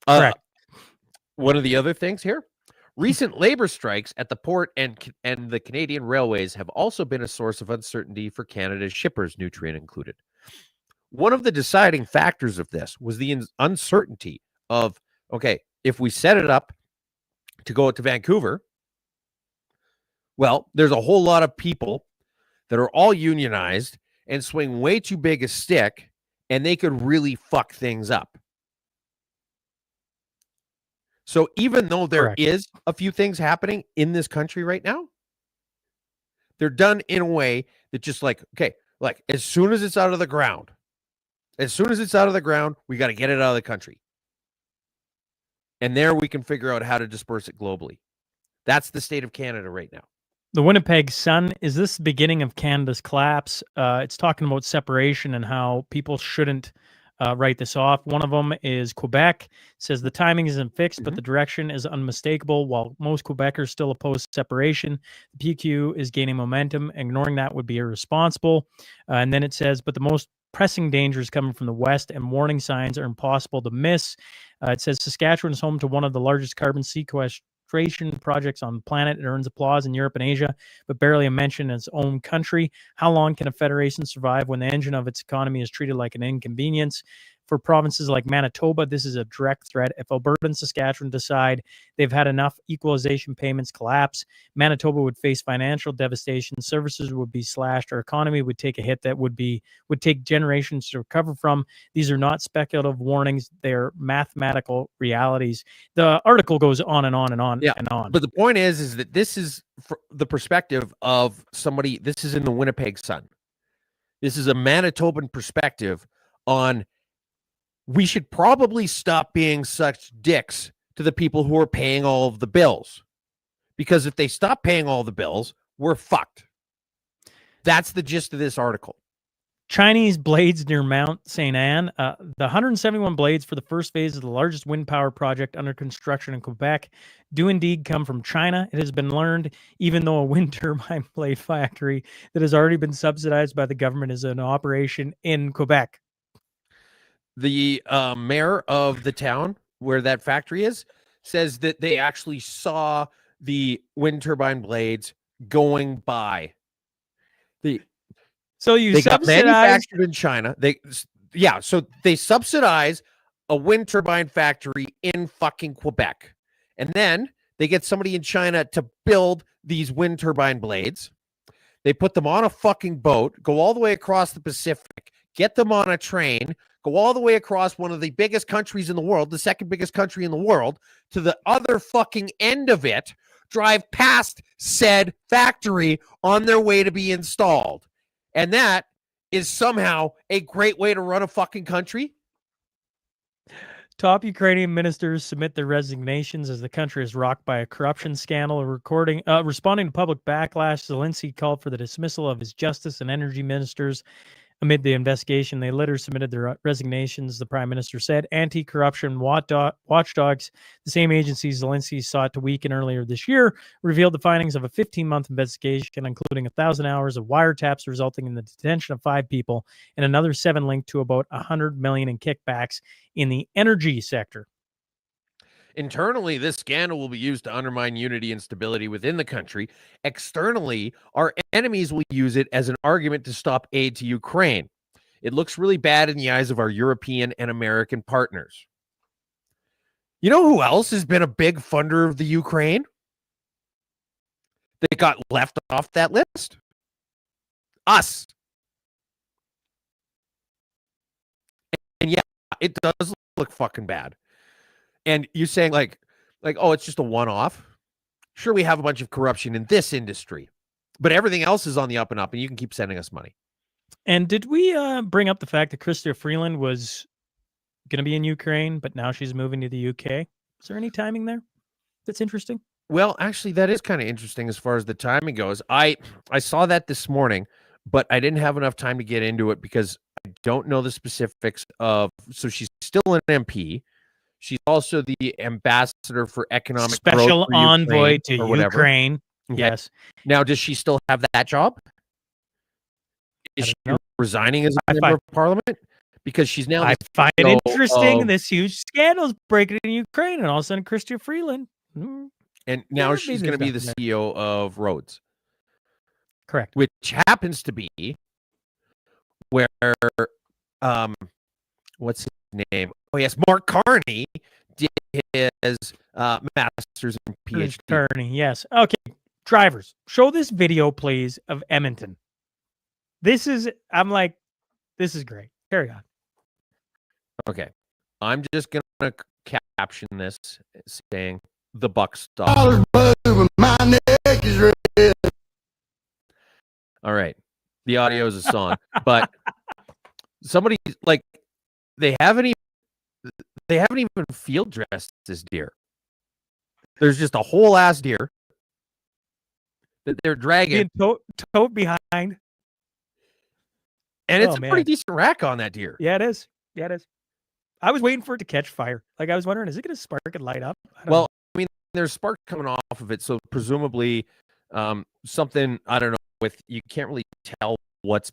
Speaker 4: correct.
Speaker 3: One of the other things here, recent labor strikes at the port and the Canadian railways have also been a source of uncertainty for Canada's shippers, Nutrien included. One of the deciding factors of this was the uncertainty of, okay, if we set it up to go to Vancouver, well, there's a whole lot of people that are all unionized and swing way too big a stick, and they could really fuck things up. So even though there is a few things happening in this country right now, they're done in a way that just like, okay, like as soon as it's out of the ground, we got to get it out of the country. And there we can figure out how to disperse it globally. That's the state of Canada right now.
Speaker 4: The Winnipeg Sun, is this the beginning of Canada's collapse? It's talking about separation and how people shouldn't write this off. One of them is Quebec. Says the timing isn't fixed, but the direction is unmistakable. While most Quebecers still oppose separation, the PQ is gaining momentum. Ignoring that would be irresponsible. And then it says, but the most pressing dangers coming from the west, and warning signs are impossible to miss. It says Saskatchewan is home to one of the largest carbon sequestration projects on the planet. It earns applause in Europe and Asia, but barely a mention in its own country. How long can a federation survive when the engine of its economy is treated like an inconvenience? For provinces like Manitoba, this is a direct threat. If Alberta and Saskatchewan decide they've had enough, equalization payments collapse. Manitoba would face financial devastation. Services would be slashed. Our economy would take a hit that would take generations to recover from. These are not speculative warnings. They're mathematical realities. The article goes on and on and on and on.
Speaker 3: But the point is that this is the perspective of somebody. This is in the Winnipeg Sun. This is a Manitoban perspective on we should probably stop being such dicks to the people who are paying all of the bills. Because if they stop paying all the bills, we're fucked. That's the gist of this article.
Speaker 4: Chinese blades near Mount St. Anne. The 171 blades for the first phase of the largest wind power project under construction in Quebec do indeed come from China. It has been learned, even though a wind turbine blade factory that has already been subsidized by the government is in operation in Quebec.
Speaker 3: The mayor of the town where that factory is says that they actually saw the wind turbine blades going by.
Speaker 4: So they
Speaker 3: got manufactured in China. So they subsidize a wind turbine factory in fucking Quebec. And then they get somebody in China to build these wind turbine blades. They put them on a fucking boat, go all the way across the Pacific, get them on a train, go all the way across one of the biggest countries in the world, the second biggest country in the world, to the other fucking end of it, drive past said factory on their way to be installed. And that is somehow a great way to run a fucking country?
Speaker 4: Top Ukrainian ministers submit their resignations as the country is rocked by a corruption scandal. Responding to public backlash, Zelensky called for the dismissal of his justice and energy ministers. Amid the investigation, they later submitted their resignations, the prime minister said. Anti-corruption watchdogs, the same agencies Zelensky sought to weaken earlier this year, revealed the findings of a 15-month investigation, including 1,000 hours of wiretaps, resulting in the detention of 5 people, and another 7 linked to about $100 million in kickbacks in the energy sector.
Speaker 3: Internally, this scandal will be used to undermine unity and stability within the country. Externally, our enemies will use it as an argument to stop aid to Ukraine. It looks really bad in the eyes of our European and American partners. You know who else has been a big funder of the Ukraine? They got left off that list? Us. And yeah, it does look fucking bad. And you're saying like, oh, it's just a one-off. Sure, we have a bunch of corruption in this industry, but everything else is on the up and up, and you can keep sending us money.
Speaker 4: And did we bring up the fact that Chrystia Freeland was going to be in Ukraine, but now she's moving to the UK? Is there any timing there that's interesting?
Speaker 3: Well, actually, that is kind of interesting as far as the timing goes. I saw that this morning, but I didn't have enough time to get into it because I don't know the specifics of. So she's still an MP. She's also the ambassador for economic
Speaker 4: special
Speaker 3: growth for
Speaker 4: envoy to
Speaker 3: Ukraine.
Speaker 4: Okay. Yes.
Speaker 3: Now, does she still have that job? Is she resigning as a member of parliament? Because she's now.
Speaker 4: I find it interesting. This huge scandal is breaking in Ukraine, and all of a sudden, Chrystia Freeland.
Speaker 3: And now she's going to be the CEO of Rhodes.
Speaker 4: Correct.
Speaker 3: Which happens to be where, what's his name? Oh, yes, Mark Carney did his master's and PhD.
Speaker 4: Carney, yes. Okay, drivers, show this video, please, of Edmonton. This is great. Carry on.
Speaker 3: Okay. I'm just going to caption this saying, the buck stops. My neck is red. All right. The audio is a song, but somebody they haven't even field dressed this deer. There's just a whole ass deer that they're dragging.
Speaker 4: Being towed behind.
Speaker 3: And it's a pretty decent rack on that deer.
Speaker 4: Yeah, it is. Yeah, it is. I was waiting for it to catch fire. Like, I was wondering, is it going to spark and light up? I don't
Speaker 3: Well,
Speaker 4: know.
Speaker 3: I mean, there's spark coming off of it, so presumably something, I don't know, with, you can't really tell what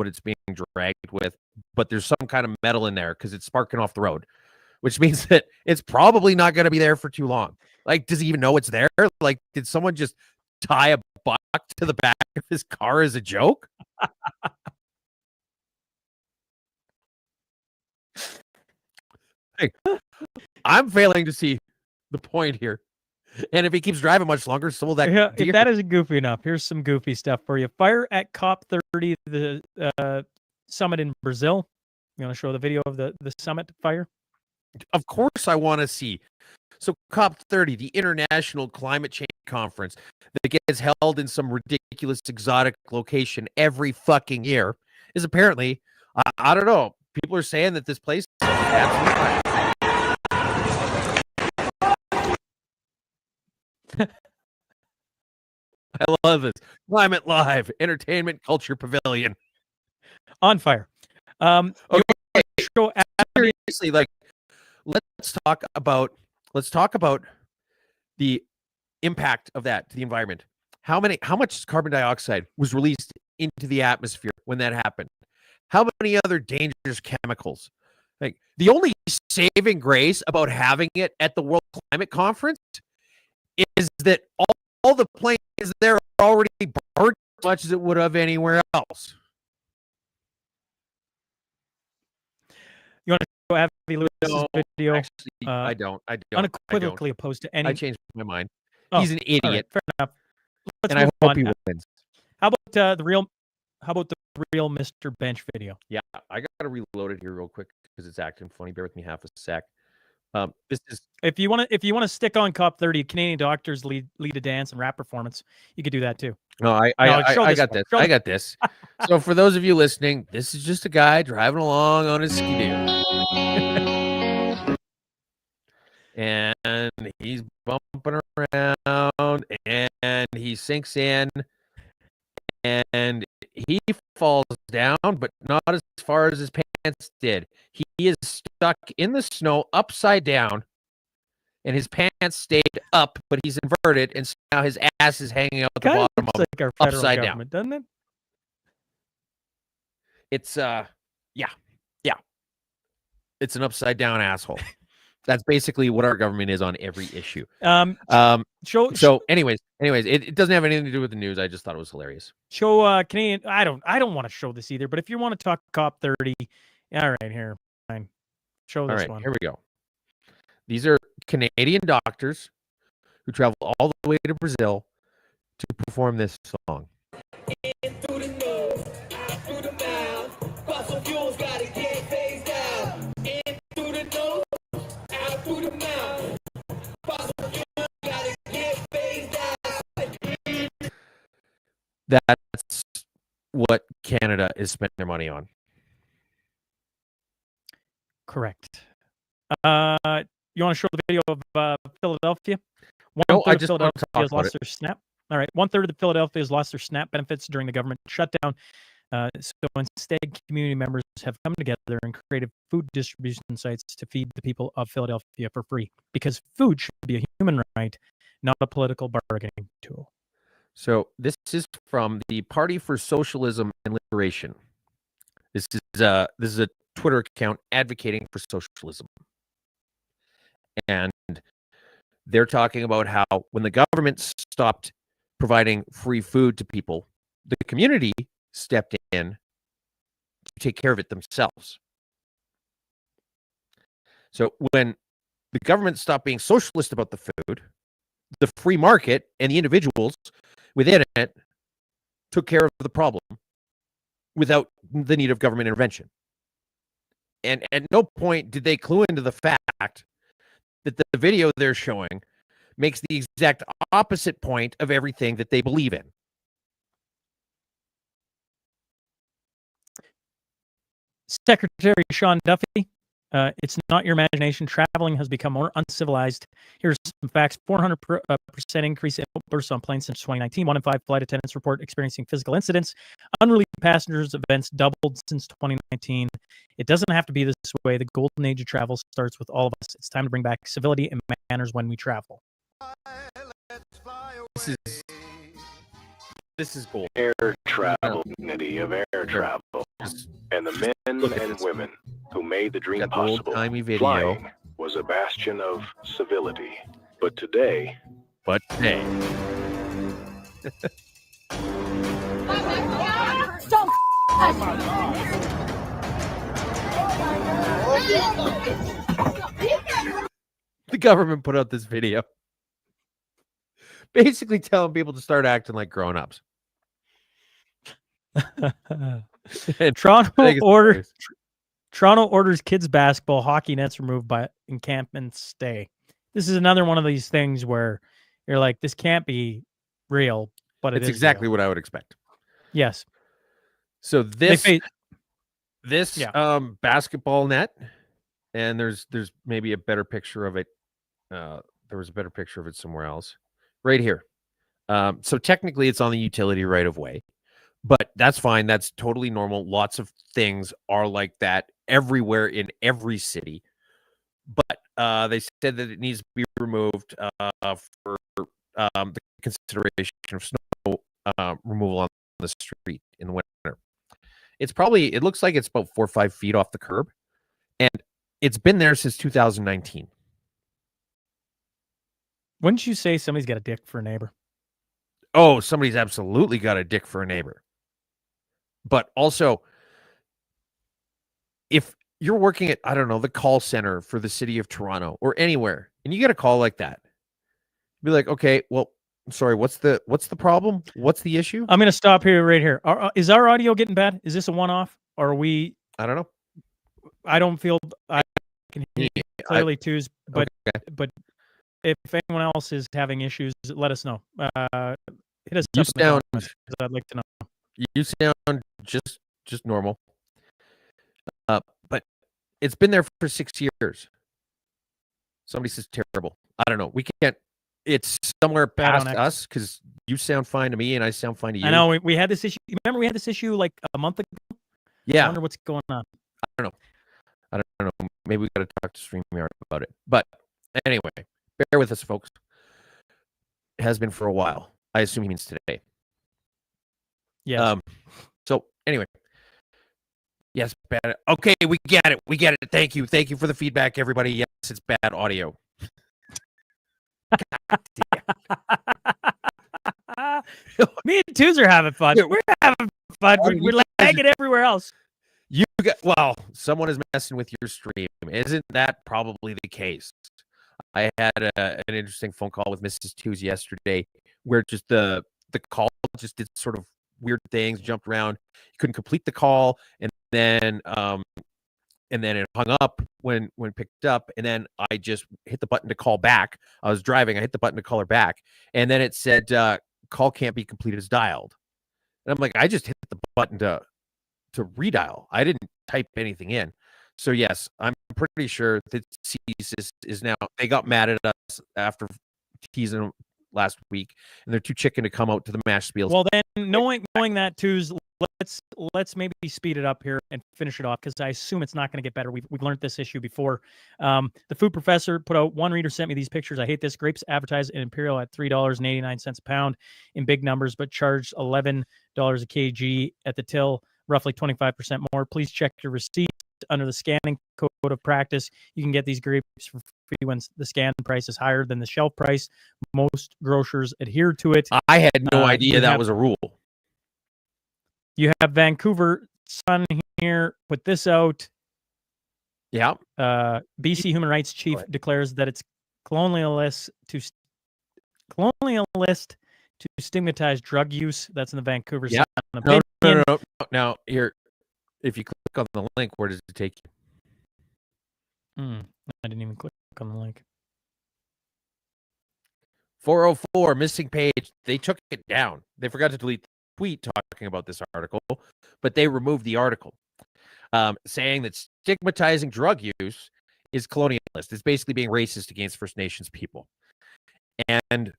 Speaker 3: it's being dragged with, but there's some kind of metal in there because it's sparking off the road, which means that it's probably not going to be there for too long. Like, does he even know it's there? Like, did someone just tie a buck to the back of his car as a joke? Hey, I'm failing to see the point here. And if he keeps driving much longer, so will that
Speaker 4: Yeah,
Speaker 3: deer.
Speaker 4: if that isn't goofy enough, here's some goofy stuff for you. Fire at COP30, the summit in Brazil. You want to show the video of the summit fire?
Speaker 3: Of course I want to see. So COP30, the International Climate Change Conference that gets held in some ridiculous exotic location every fucking year, is apparently, I don't know, people are saying that this place is absolutely fine. I love this. Climate Live, Entertainment Culture Pavilion.
Speaker 4: On fire.
Speaker 3: Okay.
Speaker 4: Show
Speaker 3: Seriously, like, let's talk about the impact of that to the environment. How much carbon dioxide was released into the atmosphere when that happened? How many other dangerous chemicals? Like, the only saving grace about having it at the World Climate Conference is that all the planes there are already burned as much as it would have anywhere else.
Speaker 4: You want to go have Lewis's
Speaker 3: No,
Speaker 4: video?
Speaker 3: actually, I don't.
Speaker 4: Unequivocally opposed to any.
Speaker 3: I changed my mind.
Speaker 4: Oh,
Speaker 3: He's an
Speaker 4: all right,
Speaker 3: idiot,
Speaker 4: fair enough. Let's
Speaker 3: and I
Speaker 4: move
Speaker 3: hope
Speaker 4: on.
Speaker 3: he wins.
Speaker 4: How about the real Mr. Bench video?
Speaker 3: Yeah, I gotta reload it here real quick because it's acting funny. Bear with me half a sec. This is
Speaker 4: If you want to stick on COP30, Canadian doctors lead a dance and rap performance. You could do that too.
Speaker 3: no, I got this. I got this. So for those of you listening, this is just a guy driving along on his skidoo, and he's bumping around, and he sinks in, and he falls down, but not as far as his pants did. He is stuck in the snow upside down, and his pants stayed up, but he's inverted, and so now his ass is hanging out the
Speaker 4: Kind of
Speaker 3: bottom
Speaker 4: looks
Speaker 3: of
Speaker 4: like our federal
Speaker 3: upside down.
Speaker 4: government, doesn't it?
Speaker 3: It's yeah. It's an upside down asshole. That's basically what our government is on every issue. So anyways, it doesn't have anything to do with the news. I just thought it was hilarious.
Speaker 4: Show Canadian. I don't want to show this either, but if you want to talk COP30, all right, here, fine. Show this one.
Speaker 3: Here we go. These are Canadian doctors who travel all the way to Brazil to perform this song. That's what Canada is spending their money on.
Speaker 4: Correct. You want to show the video of Philadelphia?
Speaker 3: No, I just want to talk
Speaker 4: has
Speaker 3: about
Speaker 4: lost
Speaker 3: it.
Speaker 4: their SNAP. All right, 1/3 of Philadelphia has lost their SNAP benefits during the government shutdown. So instead, community members have come together and created food distribution sites to feed the people of Philadelphia for free, because food should be a human right, not a political bargaining tool.
Speaker 3: So this is from the Party for Socialism and Liberation. This is a Twitter account advocating for socialism, and they're talking about how when the government stopped providing free food to people, the community stepped in to take care of it themselves. So when the government stopped being socialist about the food, the free market and the individuals within it took care of the problem without the need of government intervention. And at no point did they clue into the fact that the video they're showing makes the exact opposite point of everything that they believe in.
Speaker 4: Secretary Sean Duffy It's not your imagination. Traveling has become more uncivilized. Here's some facts. 400% increase in outbursts on planes since 2019. 1 in 5 flight attendants report experiencing physical incidents. Unrelieved passengers events doubled since 2019. It doesn't have to be this way. The golden age of travel starts with all of us. It's time to bring back civility and manners when we travel.
Speaker 3: This is gold.
Speaker 10: Air travel, dignity of air travel, and the men and women who made the dream possible. Flying was a bastion of civility, but today.
Speaker 3: The government put out this video basically telling people to start acting like grown-ups.
Speaker 4: Toronto orders kids basketball, hockey nets removed by encampment stay. This is another one of these things where you're like, this can't be real, but it's
Speaker 3: exactly
Speaker 4: real.
Speaker 3: what I would expect.
Speaker 4: Yes.
Speaker 3: So this basketball net, and there's maybe a better picture of it. There was a better picture of it somewhere else, right here. So technically, it's on the utility right of way. But that's fine. That's totally normal. Lots of things are like that everywhere in every city. But they said that it needs to be removed for the consideration of snow removal on the street in the winter. It looks like it's about 4 or 5 feet off the curb. And it's been there since 2019.
Speaker 4: Wouldn't you say somebody's got a dick for a neighbor?
Speaker 3: Oh, somebody's absolutely got a dick for a neighbor. But also, if you're working at, I don't know, the call center for the city of Toronto or anywhere, and you get a call like that, be like, okay, well, I'm sorry, what's the problem? What's the issue?
Speaker 4: I'm going to stop here, right here. Is our audio getting bad? Is this a one-off? Or are we?
Speaker 3: I don't know.
Speaker 4: I don't feel I can hear you clearly, twos, but if anyone else is having issues, let us know. Hit us up in the comments, I'd like to know.
Speaker 3: You sound just normal. But it's been there for 6 years. Somebody says terrible. I don't know. We can't. It's somewhere past us because you sound fine to me and I sound fine to you.
Speaker 4: I know we had this issue. Remember we had this issue like a month ago?
Speaker 3: Yeah.
Speaker 4: I wonder what's going on.
Speaker 3: I don't know. Maybe we got to talk to StreamYard about it. But anyway, bear with us, folks. It has been for a while. I assume he means today.
Speaker 4: Yeah.
Speaker 3: So anyway, yes, bad. Okay, we get it. Thank you for the feedback, everybody. Yes, it's bad audio.
Speaker 4: Me and twos are having fun. We're having fun. We're lagging everywhere else.
Speaker 3: Someone is messing with your stream. Isn't that probably the case? I had an interesting phone call with Mrs. Twos yesterday, where just the call just did sort of weird things, jumped around. You couldn't complete the call, and then it hung up when picked up, and then I just hit the button to call back. I was driving. I hit the button to call her back, and then it said call can't be completed as dialed. And I'm like, I just hit the button to redial. I didn't type anything in. So yes, I'm pretty sure that CSIS is now. They got mad at us after teasing them last week, and they're too chicken to come out to the mash spiels.
Speaker 4: Well, then knowing that twos, let's maybe speed it up here and finish it off because I assume it's not going to get better. We've learned this issue before. The food professor put out, one reader sent me these pictures. I hate this. Grapes advertised in Imperial at $3.89 a pound in big numbers, but charged $11 a kg at the till, roughly 25% more. Please check your receipts under the scanning code of practice. You can get these grapes for free when the scan price is higher than the shelf price. Most grocers adhere to it.
Speaker 3: I had no idea that was a rule.
Speaker 4: You have Vancouver Sun here. Put this out.
Speaker 3: Yeah.
Speaker 4: BC Human Rights Chief declares that it's colonialist to stigmatize drug use. That's in the Vancouver Sun.
Speaker 3: No. Now here, if you click on the link, where does it take you?
Speaker 4: I didn't even click on the link.
Speaker 3: 404 missing page. They took it down. They forgot to delete the tweet talking about this article, but they removed the article. saying that stigmatizing drug use is colonialist. It's basically being racist against First Nations people. And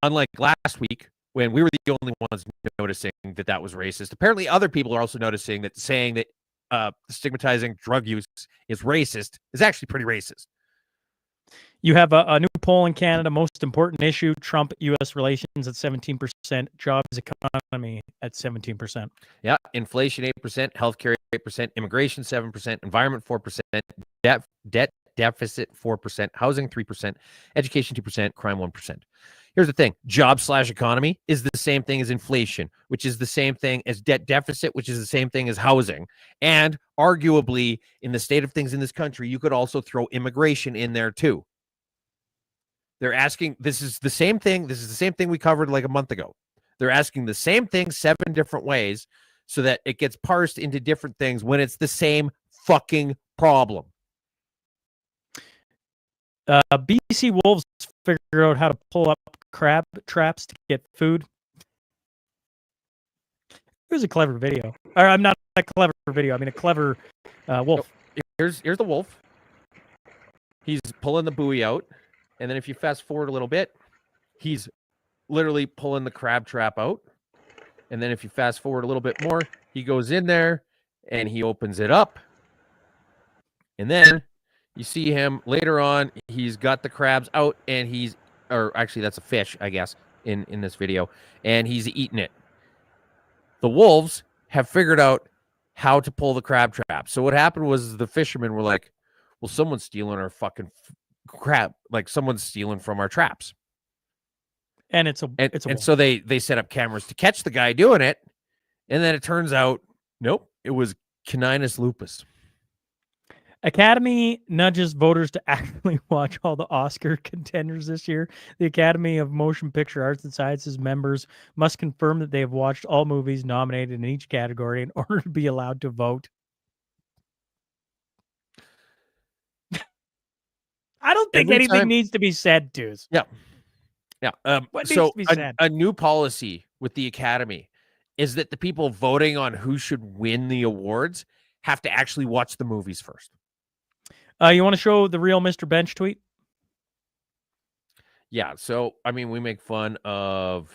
Speaker 3: unlike last week, when we were the only ones noticing that was racist, apparently other people are also noticing that saying that stigmatizing drug use is racist is actually pretty racist.
Speaker 4: You have a new poll in Canada, most important issue, Trump-U.S. relations at 17%, jobs economy at 17%.
Speaker 3: Yeah, inflation 8%, healthcare 8%, immigration 7%, environment 4%, debt deficit 4%, housing 3%, education 2%, crime 1%. Here's the thing. Job/economy is the same thing as inflation, which is the same thing as debt deficit, which is the same thing as housing. And arguably, in the state of things in this country, you could also throw immigration in there too. They're asking, this is the same thing. This is the same thing we covered like a month ago. They're asking the same thing 7 different ways so that it gets parsed into different things when it's the same fucking problem.
Speaker 4: BC wolves figure out how to pull up crab traps to get food. It was a clever video. Or I'm not a clever video. I mean a clever wolf.
Speaker 3: Here's the wolf. He's pulling the buoy out. And then if you fast forward a little bit, he's literally pulling the crab trap out. And then if you fast forward a little bit more, he goes in there and he opens it up. And then you see him later on, he's got the crabs out and or actually that's a fish, I guess, in this video, and he's eating it. The wolves have figured out how to pull the crab trap. So what happened was the fishermen were like, well, someone's stealing our fucking crab, like someone's stealing from our traps.
Speaker 4: And it's a wolf.
Speaker 3: So they set up cameras to catch the guy doing it. And then it turns out, nope, it was Caninus lupus.
Speaker 4: Academy nudges voters to actually watch all the Oscar contenders this year. The Academy of Motion Picture Arts and Sciences members must confirm that they have watched all movies nominated in each category in order to be allowed to vote. I don't think anything needs to be said, dudes.
Speaker 3: Yeah. Yeah.
Speaker 4: What needs to be said?
Speaker 3: A new policy with the Academy is that the people voting on who should win the awards have to actually watch the movies first.
Speaker 4: You want to show the real Mr. Bench tweet?
Speaker 3: Yeah. So, I mean, we make fun of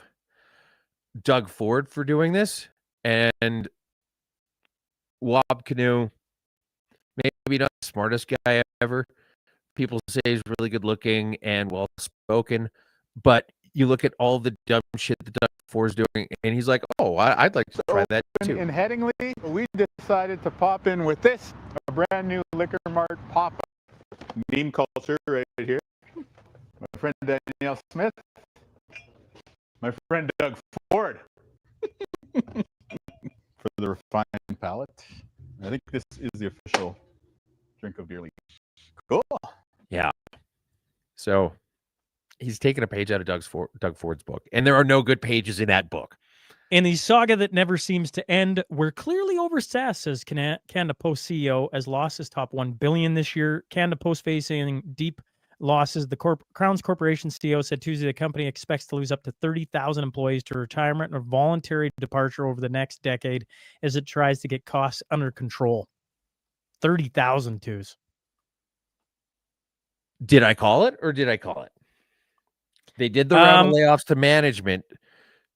Speaker 3: Doug Ford for doing this, and Wob Canoe, maybe not the smartest guy ever. People say he's really good looking and well spoken, but you look at all the dumb shit that Doug Ford's doing, and he's like, "Oh, I'd like to try that too."
Speaker 11: In Headingley, we decided to pop in with this, a brand new Liquor Mart pop-up. Meme culture right here. My friend Danielle Smith. My friend Doug Ford. For the refined palate. I think this is the official drink of Beer League. Cool.
Speaker 3: Yeah. So he's taken a page out of Doug Ford's book, and there are no good pages in that book.
Speaker 4: In the saga that never seems to end, we're clearly overstaffed, says Canada Post CEO, as losses top $1 billion this year. Canada Post facing deep losses. The Crown's Corporation CEO said Tuesday the company expects to lose up to 30,000 employees to retirement or voluntary departure over the next decade as it tries to get costs under control. 30,000, twos.
Speaker 3: Did I call it or did I call it? They did the round of layoffs to management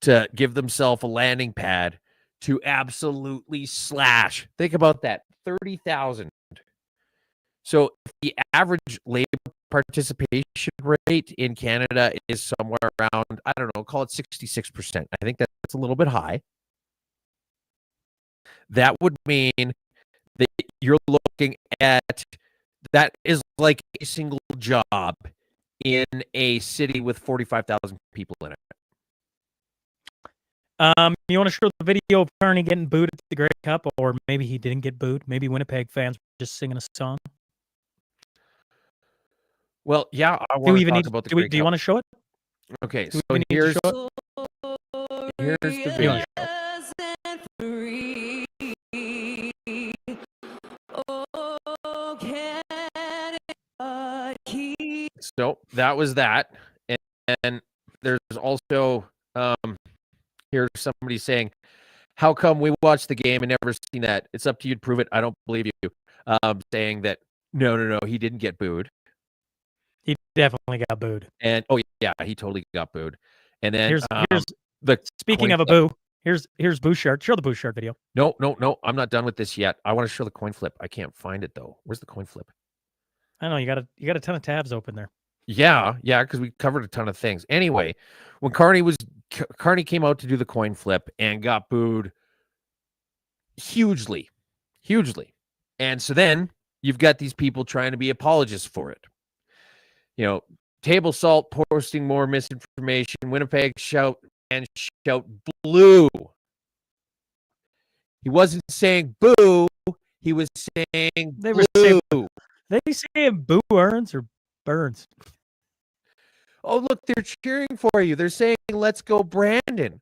Speaker 3: to give themselves a landing pad to absolutely slash. Think about that, 30,000. So the average labor participation rate in Canada is somewhere around, I don't know, call it 66%. I think that's a little bit high. That would mean that you're looking at, that is like a single job in a city with 45,000 people in it.
Speaker 4: You want to show the video of Carney getting booed at the Grey Cup, or maybe he didn't get booed. Maybe Winnipeg fans were just singing a song.
Speaker 3: Well, yeah, I want to talk about the Grey Cup.
Speaker 4: Do you want to show it?
Speaker 3: Okay, so here's the video. So that was that, and there's also here's somebody saying, how come we watched the game and never seen that? It's up to you to prove it. I don't believe you. Saying that, no, he didn't get booed.
Speaker 4: He definitely got booed.
Speaker 3: And, yeah, he totally got booed. And then
Speaker 4: here's
Speaker 3: the
Speaker 4: speaking of a boo, here's Bouchard. Show the Bouchard video.
Speaker 3: No. I'm not done with this yet. I want to show the coin flip. I can't find it, though. Where's the coin flip?
Speaker 4: I know you got a ton of tabs open there.
Speaker 3: Yeah, because we covered a ton of things. Anyway, when Carney came out to do the coin flip and got booed hugely. And so then you've got these people trying to be apologists for it. Table Salt posting more misinformation. Winnipeg shout blue. He wasn't saying boo. He was saying
Speaker 4: they
Speaker 3: blue.
Speaker 4: They saying boo Burns or Burns?
Speaker 3: Oh, look, they're cheering for you. They're saying, let's go, Brandon.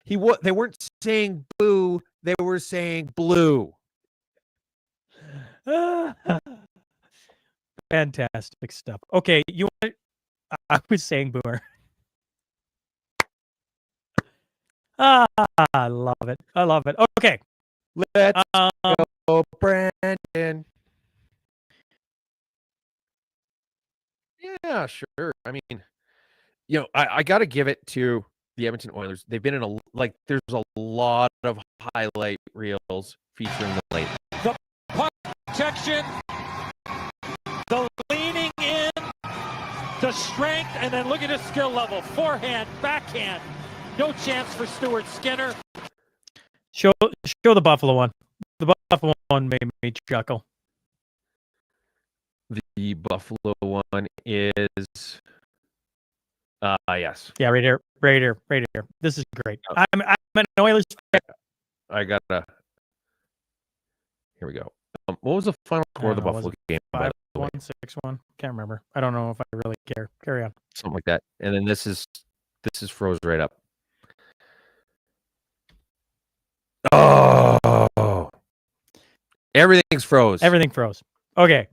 Speaker 3: They weren't saying boo. They were saying blue.
Speaker 4: Fantastic stuff. Okay, I was saying booer. I love it. Okay.
Speaker 3: Let's go, Brandon. Yeah, sure. I mean, I got to give it to the Edmonton Oilers. They've been in there's a lot of highlight reels featuring them lately.
Speaker 12: The puck protection, the leaning in, the strength, and then look at his skill level. Forehand, backhand. No chance for Stuart Skinner.
Speaker 4: Show the Buffalo one. The Buffalo one made me chuckle.
Speaker 3: The Buffalo one is yes.
Speaker 4: Yeah, right here. This is great. I'm an Oilers fan.
Speaker 3: I gotta. Here we go. What was the final score of the Buffalo game?
Speaker 4: 5-1, 6-1. Can't remember. I don't know if I really care. Carry on.
Speaker 3: Something like that. And then this is froze right up. Oh, everything's froze.
Speaker 4: Everything froze. Okay.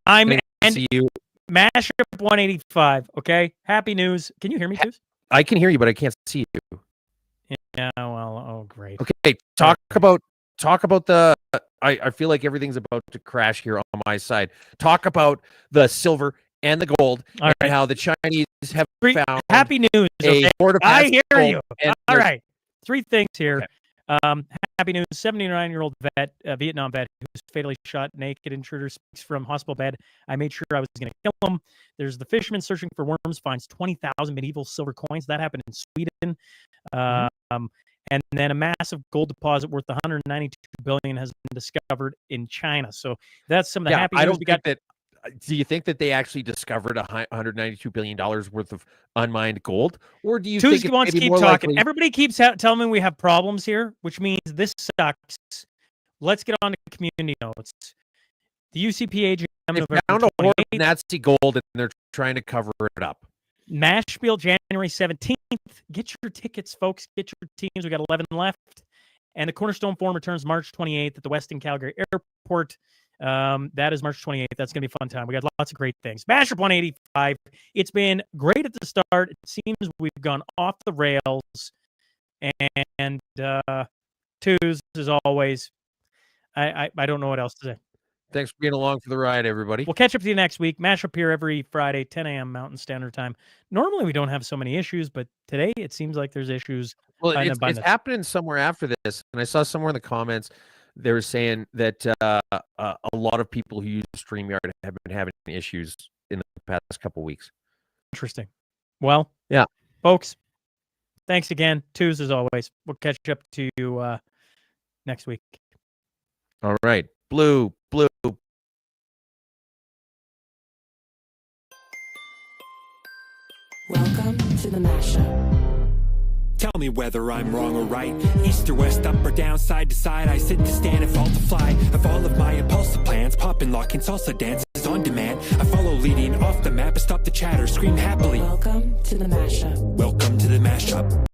Speaker 4: I'm
Speaker 3: see you.
Speaker 4: Mashup 185. Okay. Happy news. Can you hear me, too?
Speaker 3: I can hear you, but I can't see you.
Speaker 4: Yeah. Well. Oh, great.
Speaker 3: Okay. Talk about the. I feel like everything's about to crash here on my side. Talk about the silver and the gold and how the Chinese have found
Speaker 4: happy news. Okay? I hear you. All right. 3 things here. Okay. Happy news. 79-year-old vet, Vietnam vet, who was fatally shot naked. Intruder speaks from hospital bed. I made sure I was going to kill him. There's the fisherman searching for worms, finds 20,000 medieval silver coins. That happened in Sweden. And then a massive gold deposit worth $192 billion has been discovered in China. So that's some of the happy news we got.
Speaker 3: Do you think that they actually discovered $192 billion worth of unmined gold? Or do you think
Speaker 4: wants to keep talking? Likely... Everybody keeps telling me we have problems here, which means this sucks. Let's get on to community notes. The UCPA
Speaker 3: they found a hoard of Nazi gold and they're trying to cover it up.
Speaker 4: Mashpeel, January 17th. Get your tickets, folks. Get your teams. We got 11 left. And the Cornerstone Forum returns March 28th at the Westin Calgary Airport. That is March 28th. That's going to be a fun time. We got lots of great things. Mashup 185. It's been great at the start. It seems we've gone off the rails. And twos, as always. I don't know what else to say.
Speaker 3: Thanks for being along for the ride, everybody.
Speaker 4: We'll catch up with you next week. Mashup here every Friday, 10 a.m. Mountain Standard Time. Normally, we don't have so many issues, but today it seems like there's issues.
Speaker 3: Well, it's happening somewhere after this. And I saw somewhere in the comments, they were saying that a lot of people who use StreamYard have been having issues in the past couple of weeks.
Speaker 4: Interesting. Well,
Speaker 3: yeah,
Speaker 4: folks, thanks again. Twos, as always. We'll catch up to you next week.
Speaker 3: All right. Blue.
Speaker 1: Welcome to the Mashup.
Speaker 2: Tell me whether I'm wrong or right. East or west, up or down, side to side. I sit to stand and fall to fly. Of all of my impulsive plans, pop and lock and salsa dances on demand. I follow leading off the map and stop the chatter, scream happily.
Speaker 1: Welcome to the Mashup.
Speaker 2: Welcome to the Mashup.